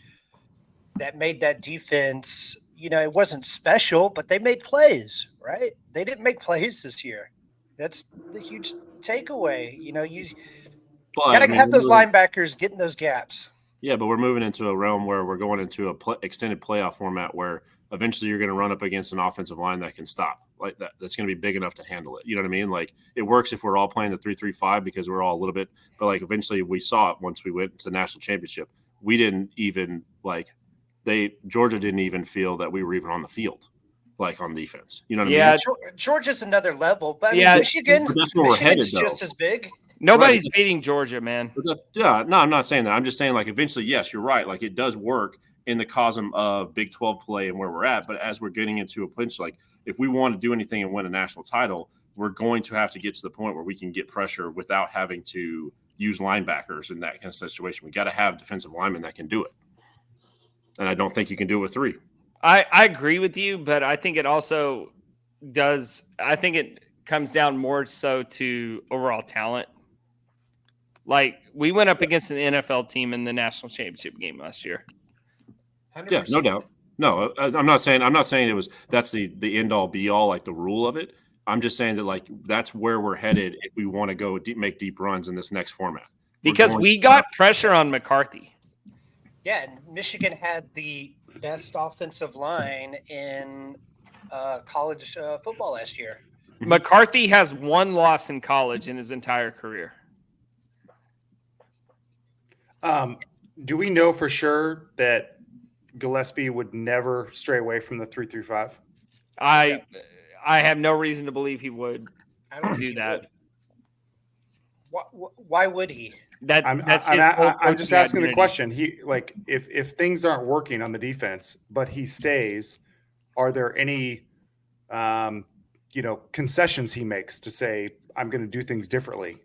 Speaker 4: that made that defense, it wasn't special, but they made plays, right? They didn't make plays this year. That's the huge takeaway. You got to have those linebackers getting those gaps.
Speaker 3: Yeah, but we're moving into a realm where we're going into a extended playoff format where eventually you're going to run up against an offensive line that can stop like that. That's going to be big enough to handle it. You know what I mean? Like it works if we're all playing the 3-3-5 because we're all a little bit, but like eventually we saw it once we went to the national championship. We didn't even Georgia didn't even feel that we were even on the field, like on defense. You know what I mean?
Speaker 4: Georgia's another level, but Michigan's just as big.
Speaker 2: Nobody's beating Georgia, man.
Speaker 3: No, I'm not saying that. I'm just saying, like, eventually, yes, you're right. Like, it does work in the cosm of Big 12 play and where we're at. But as we're getting into a pinch, like, if we want to do anything and win a national title, we're going to have to get to the point where we can get pressure without having to use linebackers in that kind of situation. We got to have defensive linemen that can do it. And I don't think you can do it with 3.
Speaker 2: I agree with you, but I think it also does. I think it comes down more so to overall talent. Like we went up against an NFL team in the national championship game last year.
Speaker 4: 100%.
Speaker 3: Yeah, no doubt. No, I'm not saying that's the end all be all, like the rule of it. I'm just saying that like that's where we're headed if we want to go make deep runs in this next format.
Speaker 2: Because we got pressure on McCarthy.
Speaker 4: Yeah, and Michigan had the best offensive line in college football last year.
Speaker 2: McCarthy has 1 loss in college in his entire career.
Speaker 1: Do we know for sure that Gillespie would never stray away from the 3-3-5?
Speaker 2: I have no reason to believe he would do that.
Speaker 4: Why would he?
Speaker 1: I'm just asking the question. He if things aren't working on the defense, but he stays, are there any concessions he makes to say I'm going to do things differently?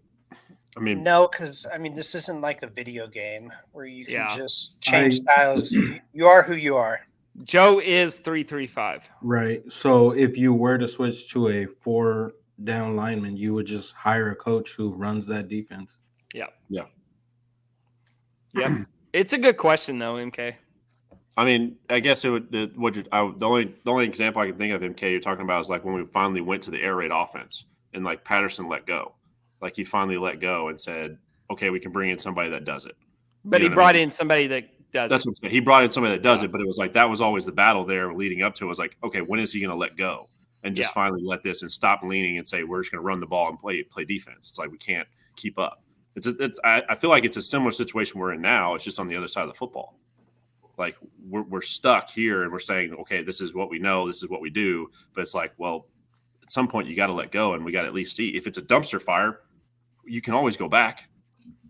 Speaker 3: I mean,
Speaker 4: no, because this isn't like a video game where you can just change styles. You are who you are.
Speaker 2: Joe is 3-3-5.
Speaker 6: Right. So if you were to switch to a 4-down lineman, you would just hire a coach who runs that defense.
Speaker 2: Yeah.
Speaker 3: Yeah.
Speaker 2: Yeah. It's a good question though, MK.
Speaker 3: I mean, I guess it would. The only example I can think of, MK, you're talking about is like when we finally went to the air raid offense and like Patterson let go. Like he finally let go and said, okay, we can bring in somebody that does it.
Speaker 2: But he brought in somebody that does
Speaker 3: That's what I'm saying. He brought in somebody that does it, but it was like that was always the battle there leading up to it. Was like, okay, when is he going to let go and just finally let this and stop leaning and say we're just going to run the ball and play defense? It's like we can't keep up. I feel like it's a similar situation we're in now. It's just on the other side of the football. Like we're stuck here and we're saying, okay, this is what we know, this is what we do. But it's like, well, at some point you got to let go and we got to at least see if it's a dumpster fire. You can always go back.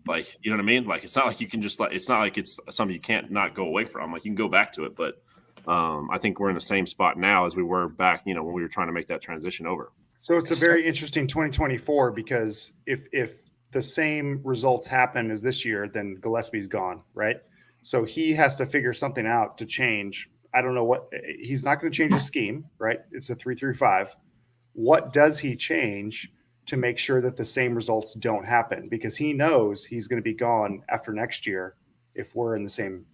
Speaker 3: Like, you know what I mean? Like, it's not like you can just it's not like it's something you can't not go away from. Like you can go back to it. But I think we're in the same spot now as we were back, when we were trying to make that transition over.
Speaker 1: So it's a very interesting 2024 because if the same results happen as this year, then Gillespie's gone, right? So he has to figure something out to change. I don't know what he's not going to change his scheme, right? It's a 3-3-5. What does he change to make sure that the same results don't happen? Because he knows he's going to be gone after next year if we're in the same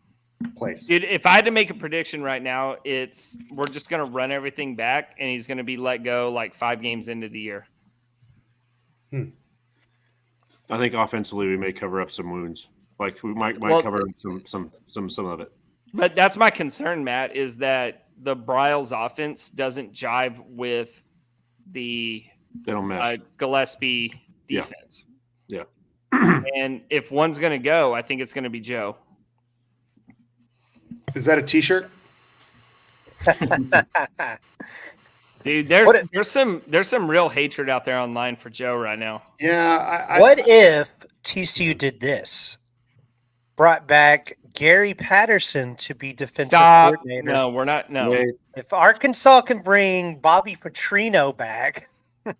Speaker 1: place.
Speaker 2: Dude, if I had to make a prediction right now, we're just going to run everything back and he's going to be let go like 5 games into the year.
Speaker 3: I think offensively we may cover up some wounds. Like we might cover some of it.
Speaker 2: But that's my concern, Matt, is that the Bryles offense doesn't jive with the
Speaker 3: they don't mesh.
Speaker 2: Gillespie defense.
Speaker 3: Yeah.
Speaker 2: And if one's going to go, I think it's going to be Joe.
Speaker 1: Is that a T-shirt?
Speaker 2: Dude,
Speaker 4: What
Speaker 2: there's some real hatred out there online for Joe right now.
Speaker 1: Yeah.
Speaker 4: What if TCU did this? Brought back Gary Patterson to be defensive
Speaker 2: Stop.
Speaker 4: coordinator.
Speaker 2: No, we're not. No.
Speaker 3: Wait,
Speaker 4: If Arkansas can bring Bobby Petrino back, why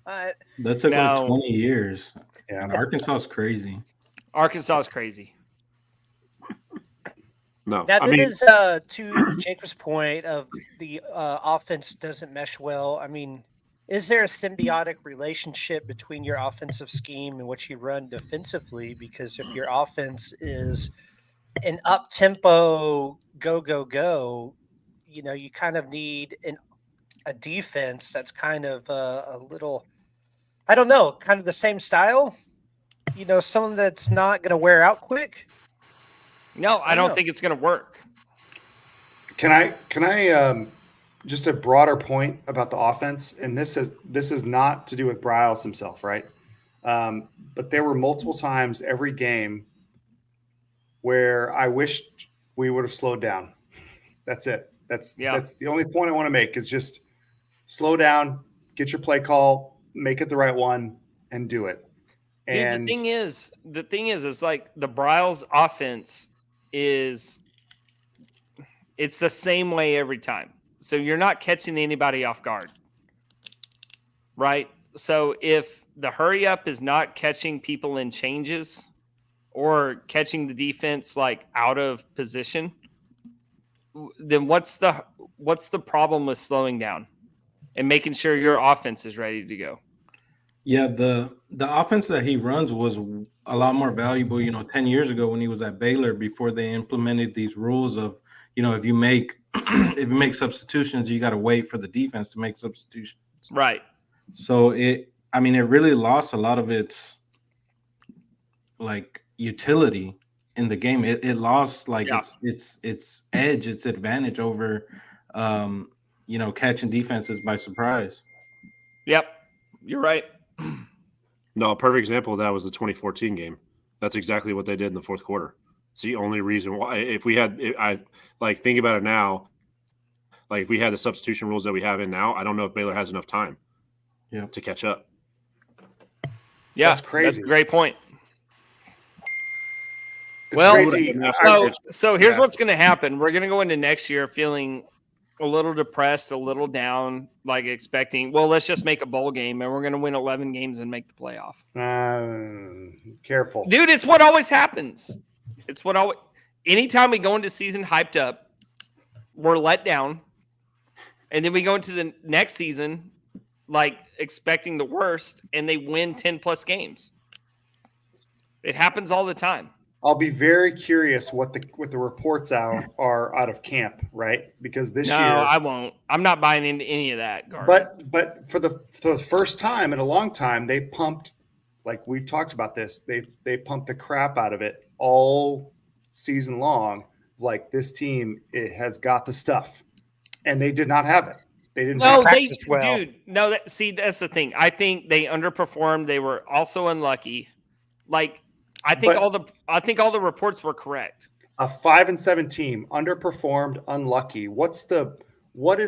Speaker 4: not?
Speaker 6: That took
Speaker 2: No.
Speaker 6: like 20 years.
Speaker 1: Yeah.
Speaker 6: And Arkansas is crazy.
Speaker 2: Arkansas is crazy.
Speaker 3: no.
Speaker 4: Now
Speaker 3: I
Speaker 4: that
Speaker 3: mean,
Speaker 4: is to Jacob's point of the offense doesn't mesh well. I mean, is there a symbiotic relationship between your offensive scheme and what you run defensively? Because if your offense is an up tempo, go, you kind of need a defense that's kind of a little, I don't know, kind of the same style. Someone that's not going to wear out quick.
Speaker 2: No, I don't
Speaker 4: know.
Speaker 2: think it's going to work.
Speaker 1: Can I just a broader point about the offense, and this is not to do with Bryles himself, right? But there were multiple times every game where I wished we would have slowed down. That's it. That's the only point I want to make is just slow down, get your play call, make it the right one, and do it.
Speaker 2: Dude,
Speaker 1: And
Speaker 2: the thing is like the Bryles offense it's the same way every time. So you're not catching anybody off guard, right? So if the hurry up is not catching people in changes or catching the defense like out of position, then what's the problem with slowing down and making sure your offense is ready to go?
Speaker 6: Yeah, the offense that he runs was a lot more valuable, 10 years ago when he was at Baylor before they implemented these rules of, if you make substitutions, you got to wait for the defense to make substitutions.
Speaker 2: Right.
Speaker 6: So it really lost a lot of its like utility in the game. It lost its edge, its advantage over catching defenses by surprise.
Speaker 2: Yep. You're right.
Speaker 3: no, a perfect example of that was the 2014 game. That's exactly what they did in the fourth quarter. It's the only reason why. If we had, think about it now. Like if we had the substitution rules that we have in now, I don't know if Baylor has enough time, to catch up.
Speaker 2: Yeah,
Speaker 1: that's crazy.
Speaker 2: That's a great point.
Speaker 1: It's crazy.
Speaker 2: So here's what's going to happen. We're going to go into next year feeling a little depressed, a little down, like expecting, well, let's just make a bowl game and we're going to win 11 games and make the playoff.
Speaker 1: Careful.
Speaker 2: Dude, it's what always happens. Anytime we go into season hyped up, we're let down. And then we go into the next season, like expecting the worst, and they win 10 plus games. It happens all the time.
Speaker 1: I'll be very curious what the reports are out of camp, right? Because this year,
Speaker 2: I won't. I'm not buying into any of that garbage.
Speaker 1: But for the first time in a long time, they pumped, like we've talked about this. They pumped the crap out of it all season long. Like this team, it has got the stuff, and they did not have it. They didn't.
Speaker 4: Practice well.
Speaker 2: Dude. No, that's the thing. I think they underperformed. They were also unlucky. Like. I think all the reports were correct.
Speaker 1: A 5-7 team underperformed, unlucky. What is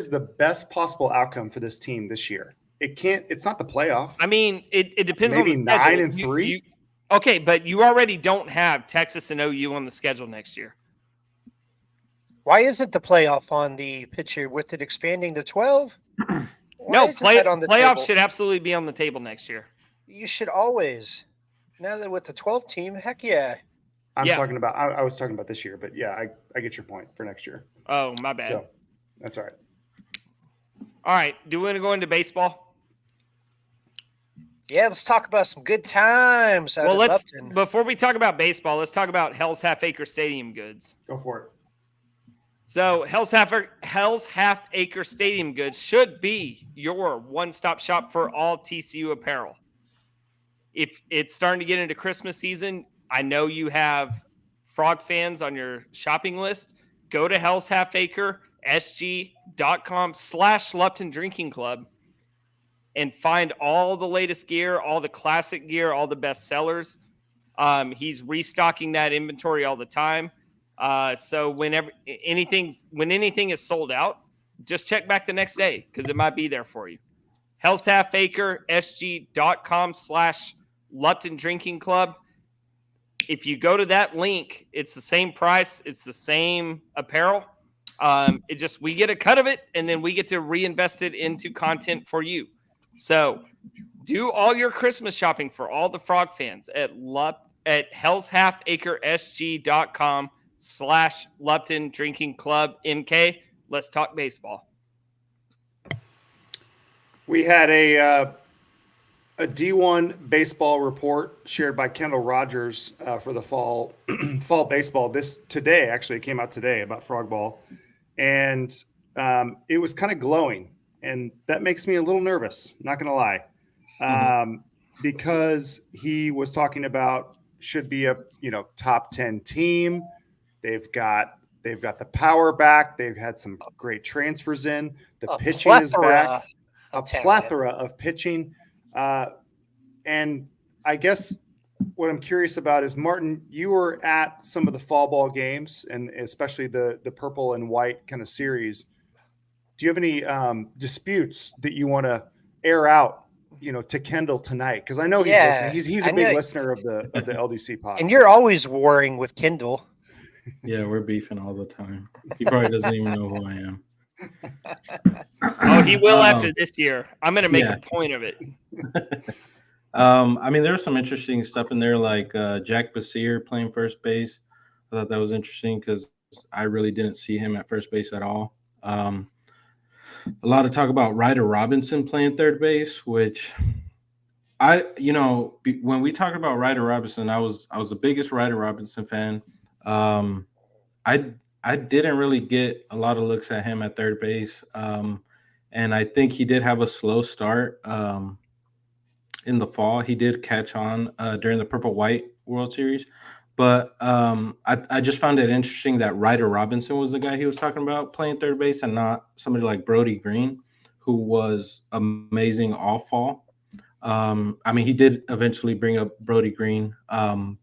Speaker 1: the best possible outcome for this team this year? It's not the playoff.
Speaker 2: I mean, it depends
Speaker 1: Maybe
Speaker 2: on the schedule.
Speaker 1: 9-3.
Speaker 2: Okay, but you already don't have Texas and OU on the schedule next year.
Speaker 4: Why isn't the playoff on the picture with it expanding to 12?
Speaker 2: Playoffs should absolutely be on the table next year.
Speaker 4: You should always. Now that with the 12 team, heck yeah.
Speaker 1: I was talking about this year, but yeah, I get your point for next year.
Speaker 2: Oh, my bad.
Speaker 1: So that's all right.
Speaker 2: All right. Do we want to go into baseball?
Speaker 4: Yeah, let's talk about some good times.
Speaker 2: Before we talk about baseball, let's talk about Hell's Half Acre Stadium goods.
Speaker 1: Go for it.
Speaker 2: So Hell's Half Acre Stadium goods should be your one-stop shop for all TCU apparel. If it's starting to get into Christmas season, I know you have Frog fans on your shopping list. Go to Hell's Half Acre, SG.com/Lupton Drinking Club and find all the latest gear, all the classic gear, all the best sellers. He's restocking that inventory all the time. So when anything is sold out, just check back the next day because it might be there for you. Hell's Half Acre, SG.com/Lupton Drinking Club. If you go to that link, it's the same price. It's the same apparel. We get a cut of it, and then we get to reinvest it into content for you. So do all your Christmas shopping for all the Frog fans at Hell's Half Acre SG.com/Lupton Drinking Club. MK, let's talk baseball.
Speaker 1: We had a D1 baseball report shared by Kendall Rogers for the fall baseball. Today actually came out today about frog ball, and it was kind of glowing, and that makes me a little nervous. Not going to lie, because he was talking about should be a top 10 team. They've got the power back. They've had some great transfers in. The pitching is back. A plethora of pitching. And I guess what I'm curious about is, Martin, you were at some of the fall ball games, and especially the purple and white kind of series. Do you have any disputes that you want to air out, to Kendall tonight? Because I know he's listening. He's a big listener of the LDC pod.
Speaker 4: And you're always warring with Kendall.
Speaker 6: Yeah, we're beefing all the time. He probably doesn't even know who I am.
Speaker 2: Oh, he will after this year. I'm going to make a point of it.
Speaker 6: I mean, there's some interesting stuff in there, like Jack Basier playing first base. I thought that was interesting because I really didn't see him at first base at all. A lot of talk about Ryder Robinson playing third base, which when we talk about Ryder Robinson, I was the biggest Ryder Robinson fan. I didn't really get a lot of looks at him at third base. And I think he did have a slow start in the fall. He did catch on during the Purple White World Series. But I just found it interesting that Ryder Robinson was the guy he was talking about playing third base and not somebody like Brody Green, who was amazing all fall. I mean, he did eventually bring up Brody Green,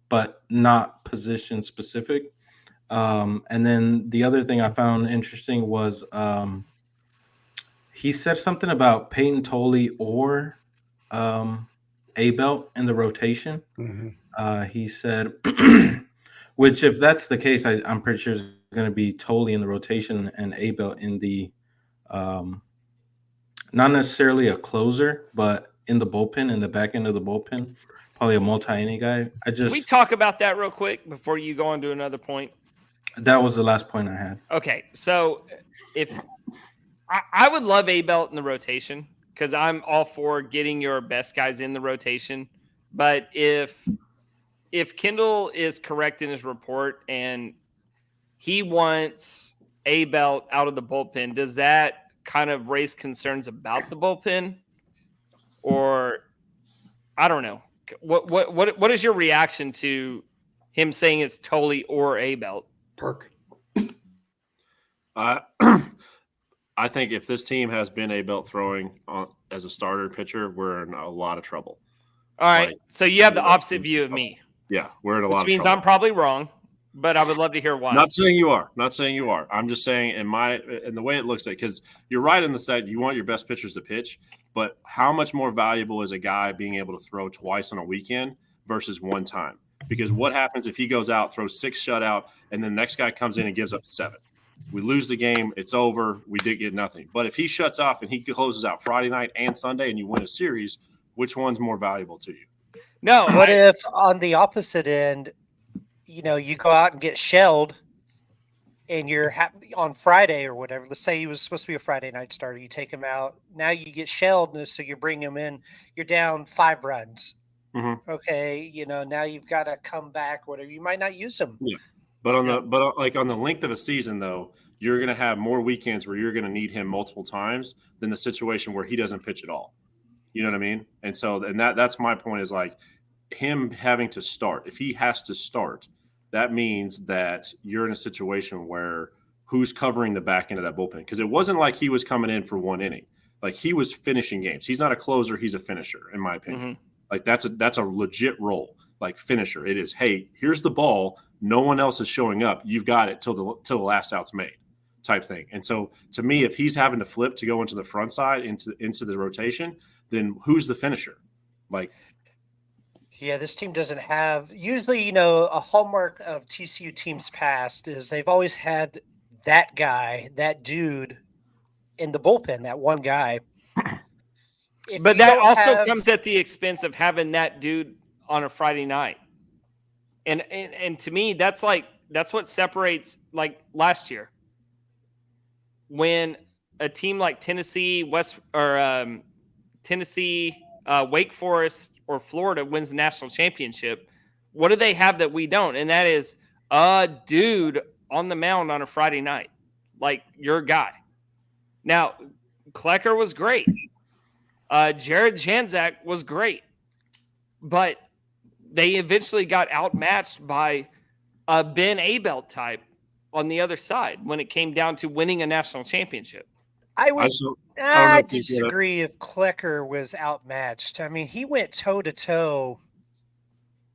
Speaker 6: but not position specific. And then the other thing I found interesting was he said something about Peyton Tolley or A-Belt in the rotation. Mm-hmm. He said, which if that's the case, I'm pretty sure it's going to be Tolley in the rotation and A-Belt in the not necessarily a closer, but in the bullpen, in the back end of the bullpen, probably a multi-inning guy.
Speaker 2: Can we talk about that real quick before you go on to another point?
Speaker 6: That was the last point I had.
Speaker 2: Okay, so if I would love A-Belt in the rotation because I'm all for getting your best guys in the rotation. But if Kendall is correct in his report and he wants A-Belt out of the bullpen, does that kind of raise concerns about the bullpen? Or I don't know. What is your reaction to him saying it's Tolley or A-Belt?
Speaker 1: Perk.
Speaker 3: I think if this team has been A-Belt throwing as a starter pitcher, we're in a lot of trouble.
Speaker 2: All right. So you have the opposite view of me.
Speaker 3: Yeah, we're in a lot of trouble.
Speaker 2: Which means I'm probably wrong, but I would love to hear why.
Speaker 3: Not saying you are. I'm just saying in the way it looks like, because you're right in the side, you want your best pitchers to pitch, but how much more valuable is a guy being able to throw twice on a weekend versus one time? Because what happens if he goes out, throws 6 shutout, and then the next guy comes in and gives up 7? We lose the game. It's over. We did get nothing. But if he shuts off and he closes out Friday night and Sunday and you win a series, which one's more valuable to you?
Speaker 2: No.
Speaker 4: What if on the opposite end, you go out and get shelled and you're on Friday or whatever. Let's say he was supposed to be a Friday night starter. You take him out. Now you get shelled, so you bring him in. You're down 5 runs. Mm-hmm. Okay, now you've got to come back. Whatever, you might not use him.
Speaker 3: Yeah, but on the length of a season, though, you're going to have more weekends where you're going to need him multiple times than the situation where he doesn't pitch at all. You know what I mean? And so, that's my point is like him having to start. If he has to start, that means that you're in a situation where who's covering the back end of that bullpen? Because it wasn't like he was coming in for 1 inning. Like he was finishing games. He's not a closer. He's a finisher, in my opinion. Mm-hmm. Like that's a legit role. like finisher. It is, hey, here's the ball. No one else is showing up. You've got it till the last out's made, type thing. And so to me, if he's having to flip to go into the front side into the rotation, then who's the finisher? Like,
Speaker 4: Yeah, this team doesn't have usually, a hallmark of TCU teams past is they've always had that guy, that dude in the bullpen, that one guy.
Speaker 2: But that also comes at the expense of having that dude on a Friday night. And to me, that's what separates, like last year when a team like Tennessee, Wake Forest, or Florida wins the national championship. What do they have that we don't? And that is a dude on the mound on a Friday night, like your guy. Now, Klecker was great. Jared Janczak was great, but they eventually got outmatched by a Ben Abelt type on the other side when it came down to winning a national championship.
Speaker 4: I disagree if Klecker was outmatched. I mean, he went toe-to-toe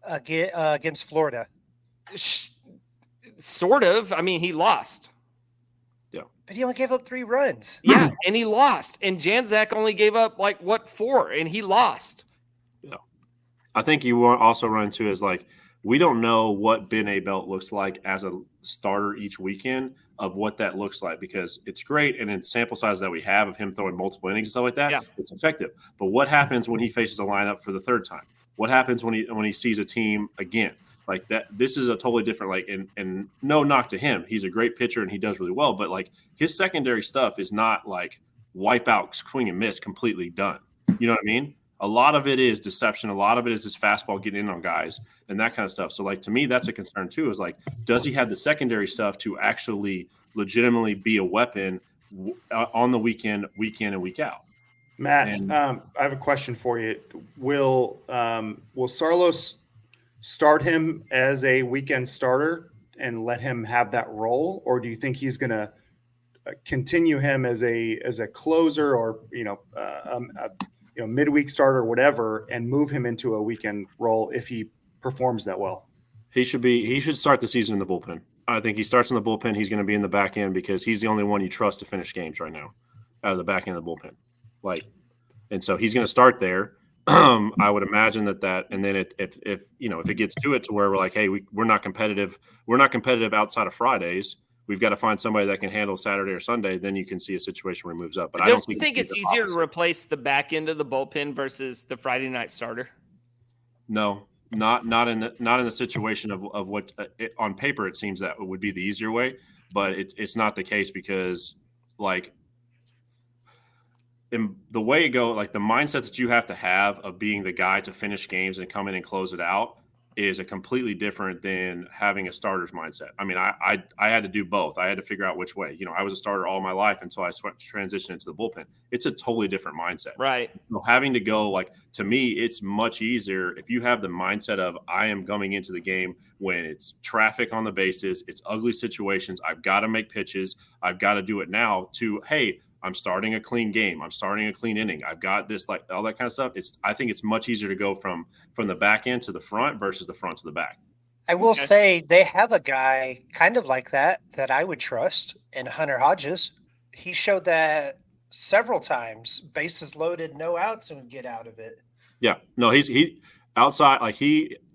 Speaker 4: against Florida.
Speaker 2: Sort of. I mean, he lost.
Speaker 3: Yeah.
Speaker 4: But he only gave up 3 runs.
Speaker 2: Yeah, and he lost. And Janczak only gave up, 4, and he lost.
Speaker 3: Yeah. I think you also run into is we don't know what Ben Abelt looks like as a starter each weekend of what that looks like, because it's great. And in sample size that we have of him throwing multiple innings and stuff like that, It's effective. But what happens when he faces a lineup for the 3rd time? What happens when he sees a team again? Like that, this is a totally different, and no knock to him. He's a great pitcher and he does really well, but his secondary stuff is not wipe out, swing and miss, completely done. You know what I mean? A lot of it is deception. A lot of it is his fastball getting in on guys and that kind of stuff. So to me, that's a concern too, is does he have the secondary stuff to actually legitimately be a weapon on the weekend, week in and week out?
Speaker 1: Matt, I have a question for you. Will Sarlos start him as a weekend starter and let him have that role, or do you think he's going to continue him as a closer or midweek starter or whatever, and move him into a weekend role if he performs that well?
Speaker 3: He should start the season in the bullpen. I think he starts in the bullpen. He's going to be in the back end because he's the only one you trust to finish games right now out of the back end of the bullpen. And so he's going to start there. I would imagine that, and then if it gets to it to where we're like, hey, we're not competitive outside of Fridays, we've got to find somebody that can handle Saturday or Sunday, then you can see a situation where he moves up. But I don't think
Speaker 2: it's easier to replace the back end of the bullpen versus the Friday night starter.
Speaker 3: No, not in the situation of what on paper it seems that it would be the easier way, but it's not the case, because in the way it go, the mindset that you have to have of being the guy to finish games and come in and close it out is a completely different than having a starter's mindset. I mean, I had to do both. I had to figure out which way. I was a starter all my life until I transitioned into the bullpen. It's a totally different mindset.
Speaker 2: Right.
Speaker 3: Having to go, to me, it's much easier if you have the mindset of I am coming into the game when it's traffic on the bases, it's ugly situations, I've got to make pitches, I've got to do it now, to, hey, I'm starting a clean game, I'm starting a clean inning, I've got this, all that kind of stuff. I think it's much easier to go from the back end to the front versus the front to the back.
Speaker 4: I will say they have a guy kind of like that I would trust in Hunter Hodges. He showed that several times, bases loaded, no outs, and would get out of it.
Speaker 3: Yeah, no, he outside,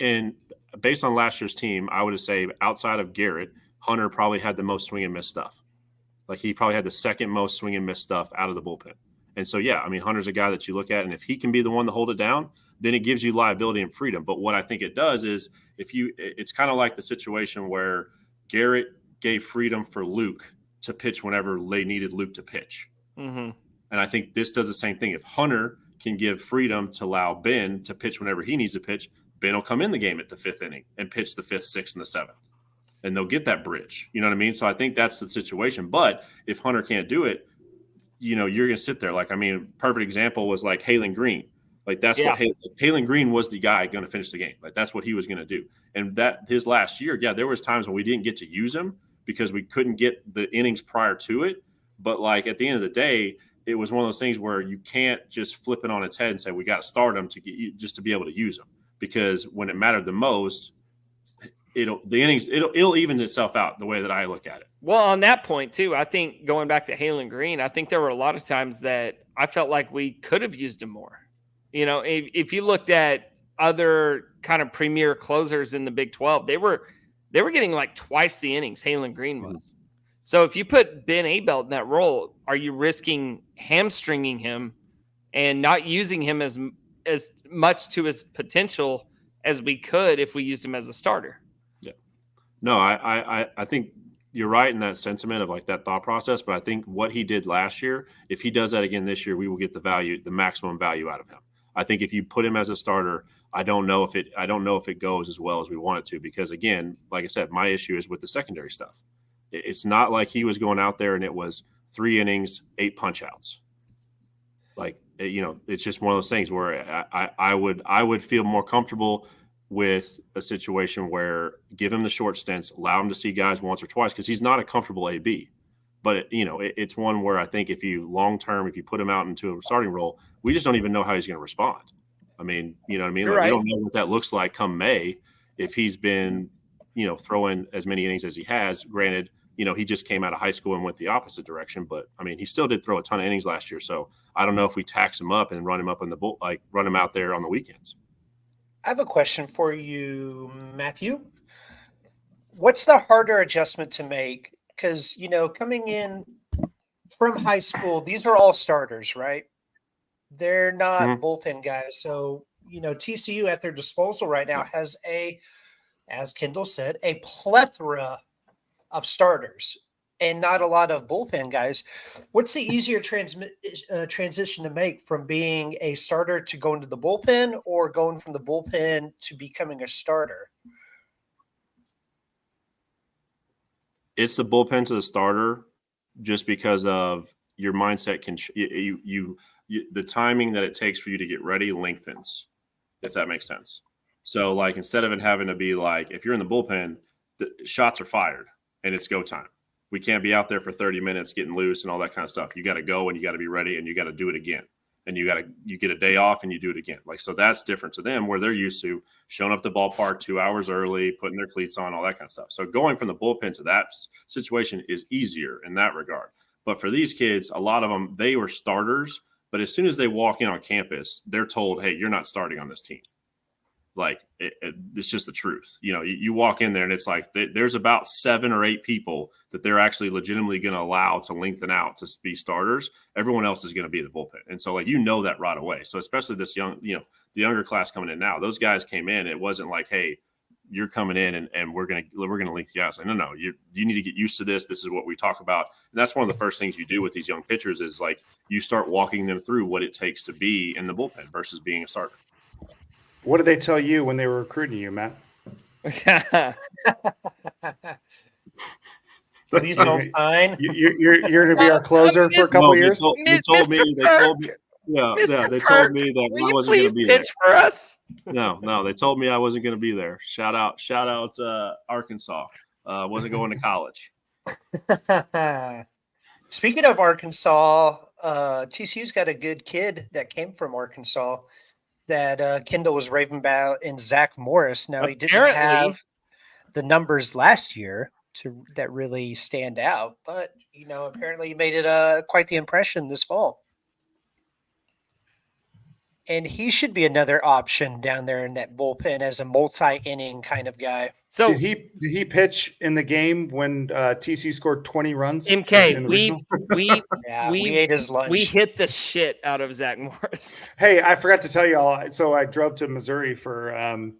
Speaker 3: and based on last year's team, I would say outside of Garrett, Hunter probably had the most swing and miss stuff. He probably had the second most swing and miss stuff out of the bullpen. And so, yeah, I mean, Hunter's a guy that you look at, and if he can be the one to hold it down, then it gives you liability and freedom. But what I think it does is it's kind of like the situation where Garrett gave freedom for Luke to pitch whenever they needed Luke to pitch.
Speaker 2: Mm-hmm.
Speaker 3: And I think this does the same thing. If Hunter can give freedom to allow Ben to pitch whenever he needs to pitch, Ben will come in the game at the 5th inning and pitch the 5th, 6th, and the 7th. And they'll get that bridge. You know what I mean? So I think that's the situation. But if Hunter can't do it, you're going to sit there. Perfect example was Halen Green. That's what Halen Green was, the guy going to finish the game. That's what he was going to do. And that his last year, there was times when we didn't get to use him because we couldn't get the innings prior to it. But at the end of the day, it was one of those things where you can't just flip it on its head and say, we got to start him just to be able to use him. because when it mattered the most, it'll even itself out the way that I look at it.
Speaker 2: Well, on that point too, I think going back to Halen Green, I think there were a lot of times that I felt like we could have used him more. You know, if you looked at other kind of premier closers in the Big 12, they were getting like twice the innings Halen Green was. So if you put Ben Abelt in that role, are you risking hamstringing him and not using him as much to his potential as we could if we used him as a starter?
Speaker 3: Yeah. No, I think you're right in that sentiment of like that thought process, but I think what he did last year, if he does that again this year, we will get the maximum value out of him. I think if you put him as a starter, I don't know if it goes as well as we want it to, because again, like I said, my issue is with the secondary stuff. It's not like he was going out there and it was 3 innings, 8 punch outs. Like, you know, it's just one of those things where I would feel more comfortable with a situation where give him the short stints, allow him to see guys once or twice, because he's not a comfortable AB. But, you know, it's one where I think if you long-term, if you put him out into a starting role, we just don't even know how he's going to respond. I mean, you know what I mean? Like,
Speaker 2: right.
Speaker 3: We don't know what that looks like come May if he's been, you know, throwing as many innings as he has. Granted, you know, he just came out of high school and went the opposite direction. But, I mean, he still did throw a ton of innings last year. So I don't know if we tax him up and run him up in the bull, like run him out there on the weekends.
Speaker 4: I have a question for you, Matthew. What's the harder adjustment to make? Because, you know, coming in from high school, these are all starters, right? They're not bullpen guys. So, you know, TCU at their disposal right now has as Kendall said, a plethora of starters and not a lot of bullpen guys. What's the easier transition to make from being a starter to going to the bullpen, or going from the bullpen to becoming a starter?
Speaker 3: It's the bullpen to the starter, just because of your mindset can the timing that it takes for you to get ready lengthens, if that makes sense. So, like, instead of it having to be like, if you're in the bullpen, the shots are fired and it's go time. We can't be out there for 30 minutes getting loose and all that kind of stuff. You got to go and you got to be ready and you got to do it again. And you get a day off and you do it again. Like, so that's different to them, where they're used to showing up the ballpark 2 hours early, putting their cleats on, all that kind of stuff. So going from the bullpen to that situation is easier in that regard. But for these kids, a lot of them, they were starters, but as soon as they walk in on campus, they're told, hey, you're not starting on this team. Like, it's just the truth. You know, you walk in there and it's like there's about 7 or 8 people that they're actually legitimately going to allow to lengthen out to be starters. Everyone else is going to be the bullpen. And so, like, you know that right away. So especially this young, you know, the younger class coming in now, those guys came in. It wasn't like, hey, you're coming in and we're going to lengthen you out. It's like, no, you need to get used to this. This is what we talk about. And that's one of the first things you do with these young pitchers is, like, you start walking them through what it takes to be in the bullpen versus being a starter.
Speaker 1: What did they tell you when they were recruiting you, Matt?
Speaker 4: Please don't sign.
Speaker 1: You're going to be our closer for a couple of years.
Speaker 3: They told me that I wasn't going to be there.
Speaker 2: For us.
Speaker 3: No, they told me I wasn't going to be there. Shout out, Arkansas. Wasn't going to college.
Speaker 4: Speaking of Arkansas, TCU's got a good kid that came from Arkansas that Kendall was raving about in Zach Morris. Now, he didn't have the numbers last year that really stand out, but, you know, apparently he made it quite the impression this fall. And he should be another option down there in that bullpen as a multi-inning kind of guy.
Speaker 2: So
Speaker 1: did he pitch in the game when TCU scored 20 runs?
Speaker 2: MK,
Speaker 4: we ate his lunch.
Speaker 2: We hit the shit out of Zach Morris.
Speaker 1: Hey, I forgot to tell you all. So I drove to Missouri for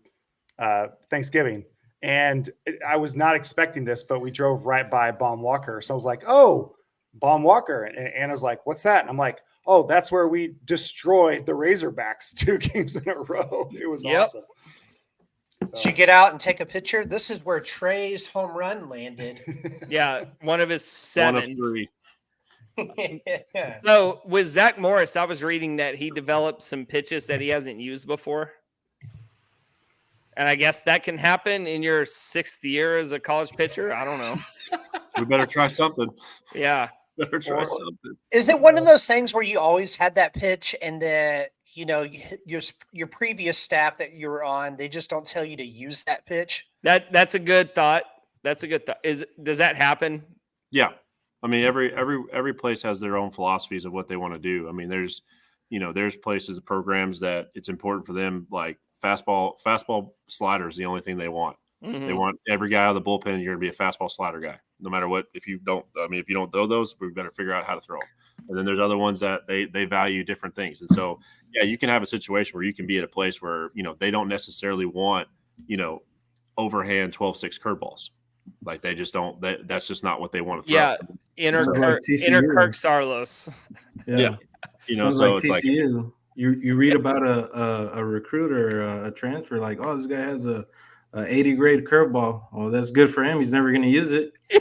Speaker 1: Thanksgiving, and I was not expecting this, but we drove right by Baum Walker. So I was like, "Oh, Baum Walker," and Anna's like, "What's that?" And I'm like, "Oh, that's where we destroyed the Razorbacks 2 games in a row." It was awesome.
Speaker 4: Did you get out and take a picture? This is where Trey's home run landed.
Speaker 2: Yeah, one of his 7.
Speaker 3: One of 3.
Speaker 4: Yeah.
Speaker 2: So with Zach Morris, I was reading that he developed some pitches that he hasn't used before. And I guess that can happen in your 6th year as a college pitcher. I don't know.
Speaker 3: We better try something.
Speaker 2: Yeah.
Speaker 3: Better try something.
Speaker 4: Is it one of those things where you always had that pitch and that your previous staff that you were on, they just don't tell you to use that pitch?
Speaker 2: That's a good thought. Does that happen?
Speaker 3: Yeah. I mean, every place has their own philosophies of what they want to do. I mean, there's places, programs that it's important for them, like fastball slider is the only thing they want.
Speaker 2: Mm-hmm.
Speaker 3: They want every guy out of the bullpen, you're going to be a fastball slider guy, no matter what. If you don't throw those, we better figure out how to throw them. And then there's other ones that they value different things. And so, yeah, you can have a situation where you can be at a place where, they don't necessarily want, overhand 12-6 curveballs. Like they just don't. That's just not what they want to throw.
Speaker 2: Yeah, inner Kirk Sarlos.
Speaker 3: Yeah.
Speaker 6: So it's like you read about a recruiter, a transfer, like, oh, this guy has a 80 grade curveball. Well, that's good for him. He's never going to use it.
Speaker 3: Put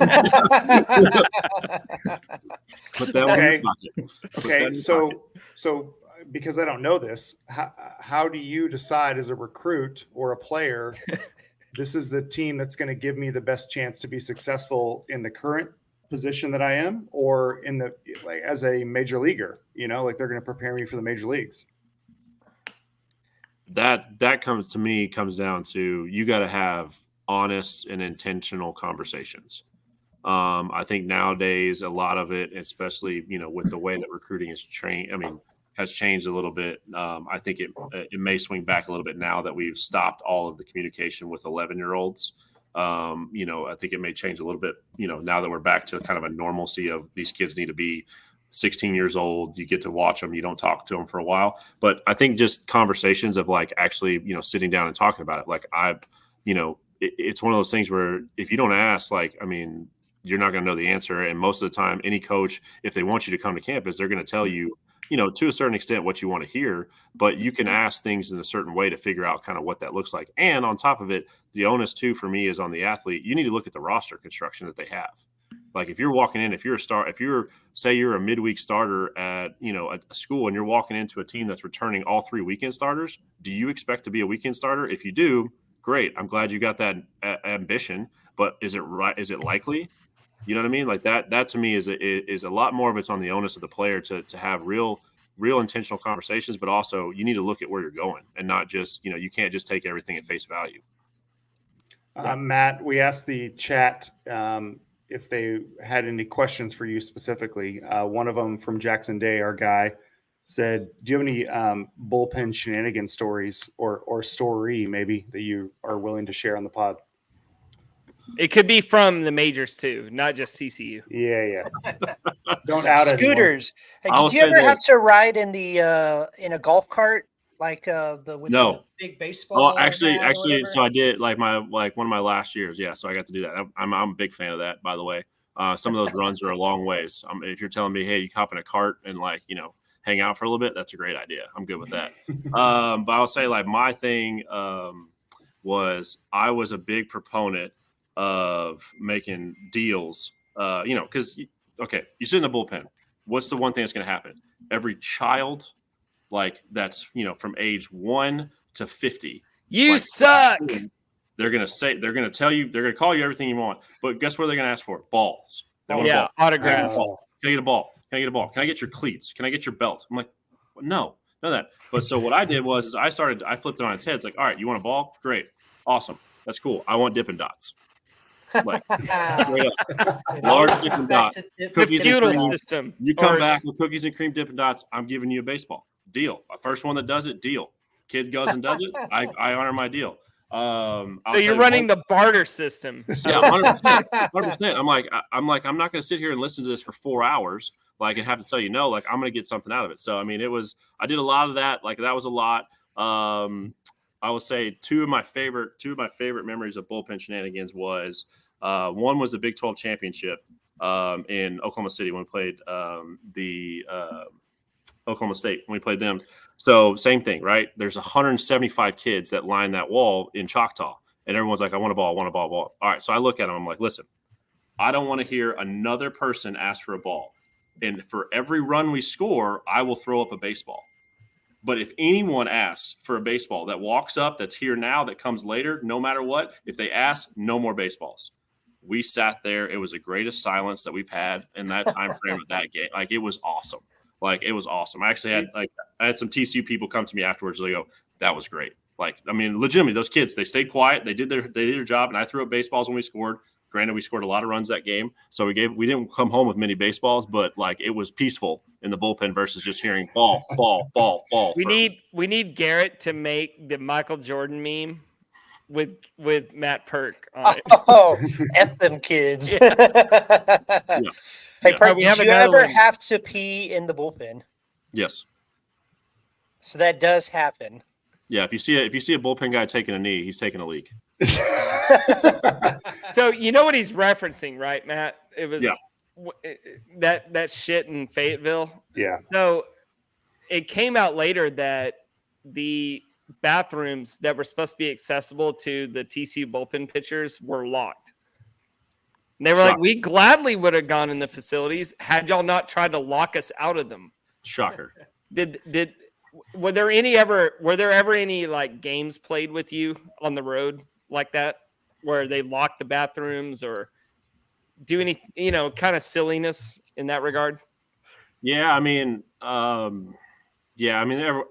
Speaker 3: that one in your pocket.
Speaker 1: Okay. So because I don't know this, how do you decide as a recruit or a player? This is the team that's going to give me the best chance to be successful in the current position that I am, or in the as a major leaguer. Like they're going to prepare me for the major leagues.
Speaker 3: That comes down to you got to have honest and intentional conversations. I think nowadays a lot of it, especially with the way that recruiting is has changed a little bit. I think it may swing back a little bit now that we've stopped all of the communication with 11-year-olds. I think it may change a little bit, now that we're back to kind of a normalcy of these kids need to be 16 years old. You get to watch them. You don't talk to them for a while. But I think just conversations of actually, sitting down and talking about it. It's one of those things where if you don't ask, you're not going to know the answer. And most of the time, any coach, if they want you to come to campus, they're going to tell you, to a certain extent what you want to hear, but you can ask things in a certain way to figure out kind of what that looks like. And on top of it, the onus too, for me, is on the athlete. You need to look at the roster construction that they have. Like if you're walking in, say you're a midweek starter at, a school and you're walking into a team that's returning all 3 weekend starters, do you expect to be a weekend starter? If you do, great. I'm glad you got that ambition, but is it right? Is it likely? You know what I mean? Like that to me is a lot more of it's on the onus of the player to have real intentional conversations, but also you need to look at where you're going and not just, you can't just take everything at face value.
Speaker 1: Matt, we asked the chat if they had any questions for you specifically. One of them from Jackson Day, our guy, said, do you have any bullpen shenanigan stories or story maybe that you are willing to share on the pod?
Speaker 2: It could be from the majors too, not just TCU.
Speaker 1: Yeah. Don't out
Speaker 4: scooters. Hey, did you ever have to ride in the in a golf cart the big baseball?
Speaker 3: Oh, actually, so I did one of my last years. Yeah, so I got to do that. I'm a big fan of that, by the way. Some of those runs are a long ways. If you're telling me, hey, you hop in a cart and hang out for a little bit, that's a great idea. I'm good with that. But I'll say my thing was I was a big proponent of making deals, because, you sit in the bullpen. What's the one thing that's going to happen? Every child, that's, from age 1 to 50.
Speaker 2: You suck.
Speaker 3: They're going to tell you, they're going to call you everything you want. But guess what they're going to ask for? Balls. They want a ball.
Speaker 2: Autographs.
Speaker 3: Can I get a ball? Can I get a ball? Can I get your cleats? Can I get your belt? I'm like, no, none of that. But so what I did was I flipped it on its head. It's like, all right, you want a ball? Great. Awesome. That's cool. I want Dippin' Dots. Straight up. Large Dippin' Dots.
Speaker 2: The feudal system.
Speaker 3: You come back with cookies and cream Dippin' Dots, I'm giving you a baseball. Deal. First one that does it, deal. Kid goes and does it, I honor my deal.
Speaker 2: So you're running the barter system.
Speaker 3: Yeah, 100%. I'm not going to sit here and listen to this for 4 hours, and have to tell you no. I'm going to get something out of it. So I did a lot of that. That was a lot. I will say two of my favorite memories of bullpen shenanigans was one was the Big 12 championship in Oklahoma City when we played the Oklahoma State when we played them. So same thing, right? There's 175 kids that line that wall in Choctaw, and everyone's like, I want a ball, I want a ball, ball. All right, so I look at them, I'm like, listen, I don't want to hear another person ask for a ball. And for every run we score, I will throw up a baseball. But if anyone asks for a baseball that walks up, that's here now, that comes later, no matter what, if they ask, no more baseballs. We sat there. It was the greatest silence that we've had in that time frame of that game. It was awesome. Like, it was awesome. I actually had some TCU people come to me afterwards. They go, "That was great." Like, I mean, legitimately, those kids, they stayed quiet. They did their job, and I threw up baseballs when we scored. Granted, we scored a lot of runs that game, so we didn't come home with many baseballs, but like, it was peaceful in the bullpen versus just hearing ball, ball, ball, ball.
Speaker 2: We need Garrett to make the Michael Jordan meme with Matt Perk on it.
Speaker 4: Oh, F them kids.
Speaker 2: Yeah.
Speaker 4: Hey, Perk,
Speaker 2: we
Speaker 4: did
Speaker 2: have
Speaker 4: you
Speaker 2: another
Speaker 4: ever
Speaker 2: one.
Speaker 4: have to pee in the bullpen?
Speaker 3: Yes.
Speaker 4: So that does happen.
Speaker 3: Yeah, if you see a bullpen guy taking a knee, he's taking a leak.
Speaker 2: So you know what he's referencing, right, Matt? It was
Speaker 3: Yeah.
Speaker 2: that shit in Fayetteville.
Speaker 1: Yeah.
Speaker 2: So it came out later that the bathrooms that were supposed to be accessible to the TCU bullpen pitchers were locked. And they were like, "We gladly would have gone in the facilities had y'all not tried to lock us out of them."
Speaker 3: Shocker.
Speaker 2: Were there ever any like games played with you on the road like that, where they lock the bathrooms or do any, kind of silliness in that regard?
Speaker 3: Yeah, I mean,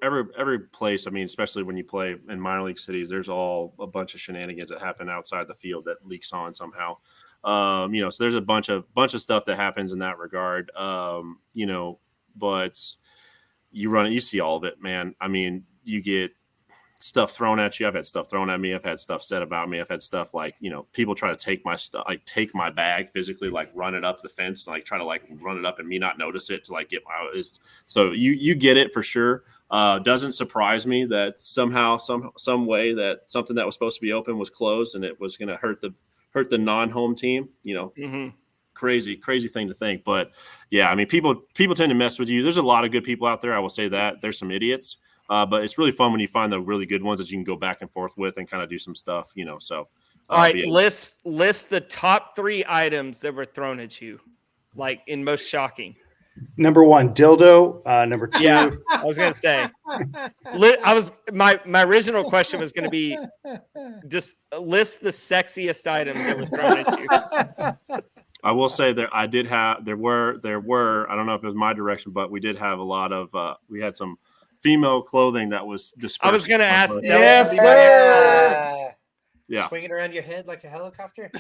Speaker 3: every place. I mean, especially when you play in minor league cities, there's all a bunch of shenanigans that happen outside the field that leaks on somehow. So there's a bunch of stuff that happens in that regard. But you see all of it, man. I mean, you get stuff thrown at you. I've had stuff thrown at me. I've had stuff said about me. I've had stuff like, people try to take my stuff, like take my bag physically, like run it up the fence, like try to like run it up and me not notice it to like get my. So you get it for sure. Doesn't surprise me that somehow, some way that something that was supposed to be open was closed and it was going to hurt the non-home team.
Speaker 2: Mm-hmm.
Speaker 3: Crazy thing to think. But yeah, I mean, people tend to mess with you. There's a lot of good people out there. I will say that there's some idiots. But it's really fun when you find the really good ones that you can go back and forth with and kind of do some stuff, so.
Speaker 2: All right. List the top 3 items that were thrown at you, like in most shocking.
Speaker 1: Number 1, dildo. Number 2.
Speaker 2: Yeah, I was going to say, my original question was going to be just list the sexiest items that were thrown at you.
Speaker 3: I will say that there were, I don't know if it was my direction, but we did have a lot of, we had some female clothing that was dispersed.
Speaker 2: I was going to ask.
Speaker 1: Yes, sir.
Speaker 3: Yeah.
Speaker 4: Swinging around your head like a helicopter.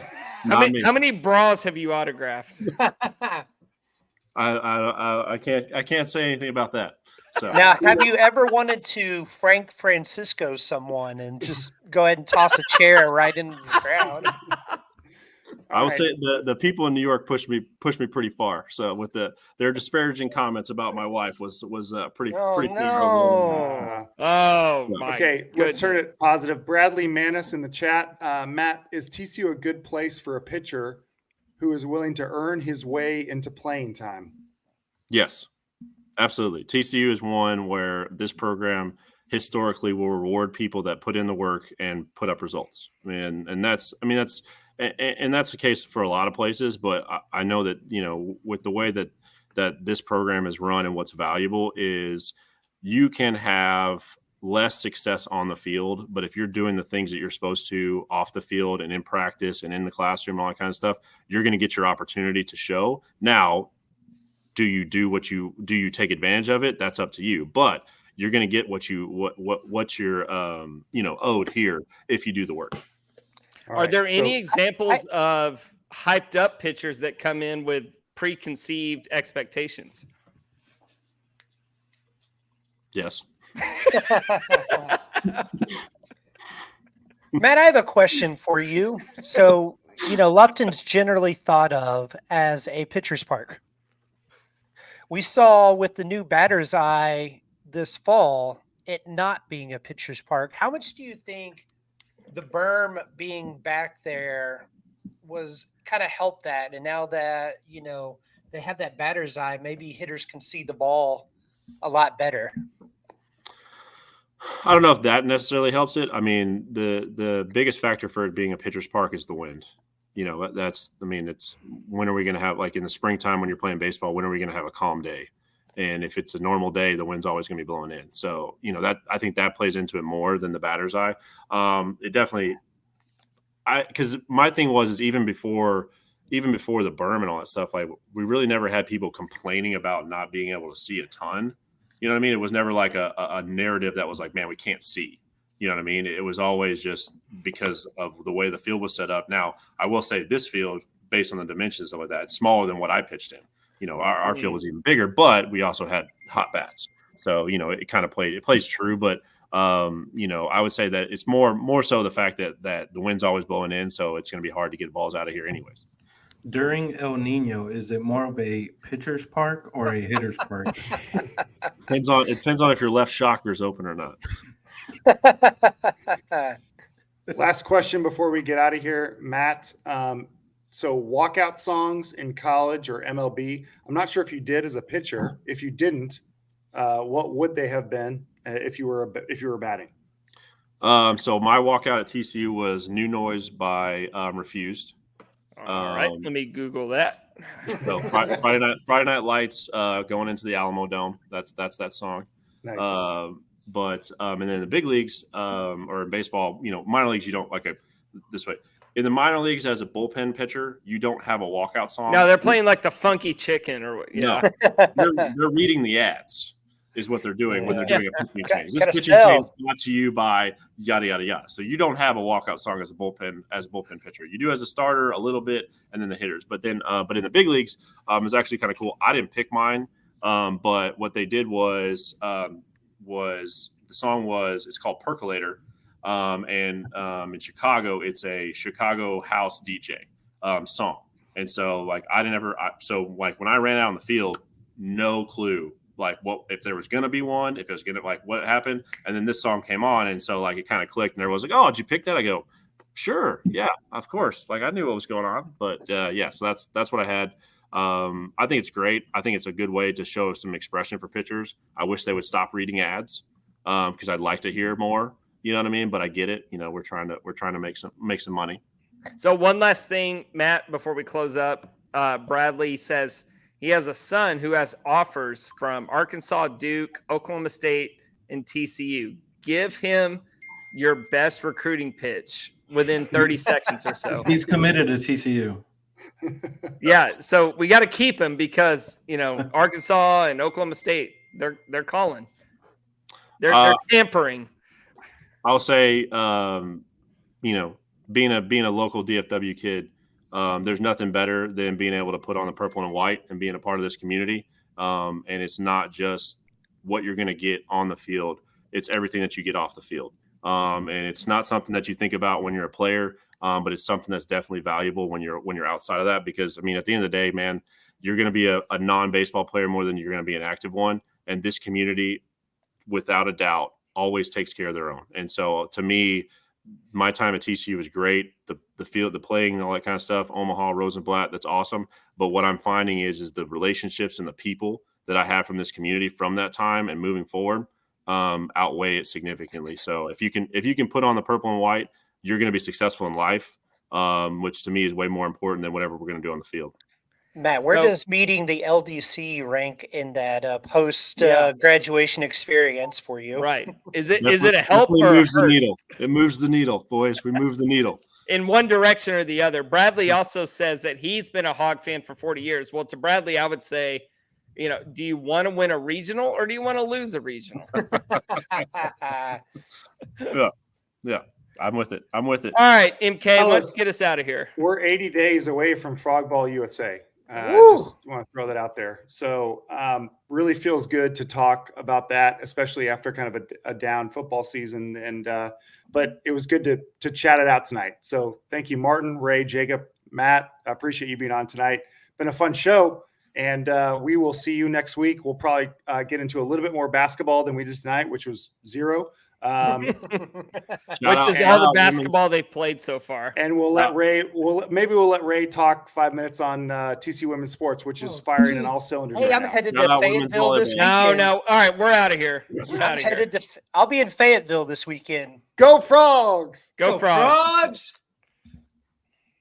Speaker 2: How many bras have you autographed?
Speaker 3: I can't say anything about that. So
Speaker 4: Now, have you ever wanted to Frank Francisco someone and just go ahead and toss a chair right into the crowd?
Speaker 3: I will say the people in New York pushed me pretty far. So with their disparaging comments about my wife was pretty.
Speaker 4: No.
Speaker 2: Oh my.
Speaker 1: Okay, let's turn it positive. Bradley Manis in the chat. Matt, is TCU a good place for a pitcher who is willing to earn his way into playing time?
Speaker 3: Yes, absolutely. TCU is one where this program historically will reward people that put in the work and put up results. And that's the case for a lot of places, but I know that, with the way that this program is run and what's valuable is you can have less success on the field, but if you're doing the things that you're supposed to off the field and in practice and in the classroom, all that kind of stuff, you're going to get your opportunity to show. Now, do you take advantage of it? That's up to you, but you're going to get what you're owed here if you do the work.
Speaker 2: Are there any examples of hyped up pitchers that come in with preconceived expectations?
Speaker 3: Yes.
Speaker 4: Matt, I have a question for you. So, Lupton's generally thought of as a pitcher's park. We saw with the new batter's eye this fall, it not being a pitcher's park. How much do you think the berm being back there was kind of helped that? And now that, they have that batter's eye, maybe hitters can see the ball a lot better.
Speaker 3: I don't know if that necessarily helps it. I mean, the biggest factor for it being a pitcher's park is the wind. It's when are we going to have, like in the springtime when you're playing baseball, when are we going to have a calm day? And if it's a normal day, the wind's always going to be blowing in. So, that I think that plays into it more than the batter's eye. It definitely, because my thing is even before even before the berm and all that stuff, like we really never had people complaining about not being able to see a ton. You know what I mean? It was never like a narrative that was like, man, we can't see. You know what I mean? It was always just because of the way the field was set up. Now, I will say this field, based on the dimensions of that, it's smaller than what I pitched in. You know, our field was even bigger, but we also had hot bats. So, you know, it kind of plays true. But, you know, I would say that it's more so the fact that the wind's always blowing in. So it's going to be hard to get balls out of here anyways.
Speaker 6: During El Nino, is it more of a pitcher's park or a hitter's park?
Speaker 3: Depends on if your left shocker is open or not.
Speaker 1: Last question before we get out of here, Matt. So walkout songs in college or MLB. I'm not sure if you did as a pitcher. If you didn't, what would they have been if you were batting?
Speaker 3: So my walkout at TCU was "New Noise" by Refused.
Speaker 2: All right, let me Google that.
Speaker 3: So Friday Night Lights going into the Alamo Dome. That's that song.
Speaker 1: Nice.
Speaker 3: But and then in the big leagues or in baseball, you know, minor leagues, you don't this way. In the minor leagues, as a bullpen pitcher, you don't have a walkout song.
Speaker 2: No, they're playing like the Funky Chicken or yeah.
Speaker 3: No, they're reading the ads. Is what they're doing when they're doing a pitching change. This pitching
Speaker 4: sell.
Speaker 3: change is brought to you by yada yada yada. So you don't have a walkout song as a bullpen pitcher. You do as a starter a little bit, and then the hitters. But then, but in the big leagues, it's actually kind of cool. I didn't pick mine, but what they did was the song it's called Percolator, and in Chicago, it's a Chicago house DJ song. And so like like when I ran out on the field, no clue. Like what if there was going to be one, if it was going to like what happened. And then this song came on. And so like it kind of clicked and there was like, oh, did you pick that? I go, sure. Yeah, of course. Like I knew what was going on, but yeah, so that's what I had. I think it's great. I think it's a good way to show some expression for pitchers. I wish they would stop reading ads because I'd like to hear more, you know what I mean? But I get it. You know, we're trying to make some money.
Speaker 2: So one last thing, Matt, before we close up, Bradley says, he has a son who has offers from Arkansas, Duke, Oklahoma State, and TCU. Give him your best recruiting pitch within 30 seconds or so.
Speaker 6: He's committed to TCU.
Speaker 2: Yeah, so we got to keep him because, you know, Arkansas and Oklahoma State, they're calling. They're tampering.
Speaker 3: I'll say, you know, being a local DFW kid, there's nothing better than being able to put on the purple and white and being a part of this community. And it's not just what you're going to get on the field. It's everything that you get off the field. And it's not something that you think about when you're a player, but it's something that's definitely valuable when you're outside of that. Because, I mean, at the end of the day, man, you're going to be a non-baseball player more than you're going to be an active one. And this community, without a doubt, always takes care of their own. And so to me, my time at TCU was great. The field, the playing, and all that kind of stuff. Omaha, Rosenblatt, that's awesome. But what I'm finding is the relationships and the people that I have from this community from that time and moving forward outweigh it significantly. So if you can put on the purple and white, you're going to be successful in life, which to me is way more important than whatever we're going to do on the field.
Speaker 4: Matt, where does meeting the LDC rank in that post graduation experience for you?
Speaker 2: Right. Is it a help or
Speaker 3: moves
Speaker 2: a hurt?
Speaker 3: the needle? It moves the needle, boys. We move the needle.
Speaker 2: In one direction or the other. Bradley also says that he's been a Hog fan for 40 years. Well, to Bradley, I would say, you know, do you want to win a regional or do you want to lose a regional?
Speaker 3: Yeah. I'm with it. All
Speaker 2: right, MK, let's get us out of here.
Speaker 1: We're 80 days away from Frog Ball USA. Just want to throw that out there. So really feels good to talk about that, especially after kind of a down football season. And but it was good to chat it out tonight. So thank you, Martin, Ray, Jacob, Matt. I appreciate you being on tonight. Been a fun show. And we will see you next week. We'll probably get into a little bit more basketball than we did tonight, which was zero.
Speaker 2: Which is all the basketball they've played so far.
Speaker 1: And we'll let Ray. We'll let Ray talk 5 minutes on TC Women's Sports, which is firing on all cylinders.
Speaker 4: Hey,
Speaker 1: right
Speaker 4: I'm
Speaker 1: now.
Speaker 4: headed to Fayetteville this weekend.
Speaker 2: No. All right, we're out of here.
Speaker 4: I'll be in Fayetteville this weekend.
Speaker 1: Go Frogs!
Speaker 2: Go Frogs!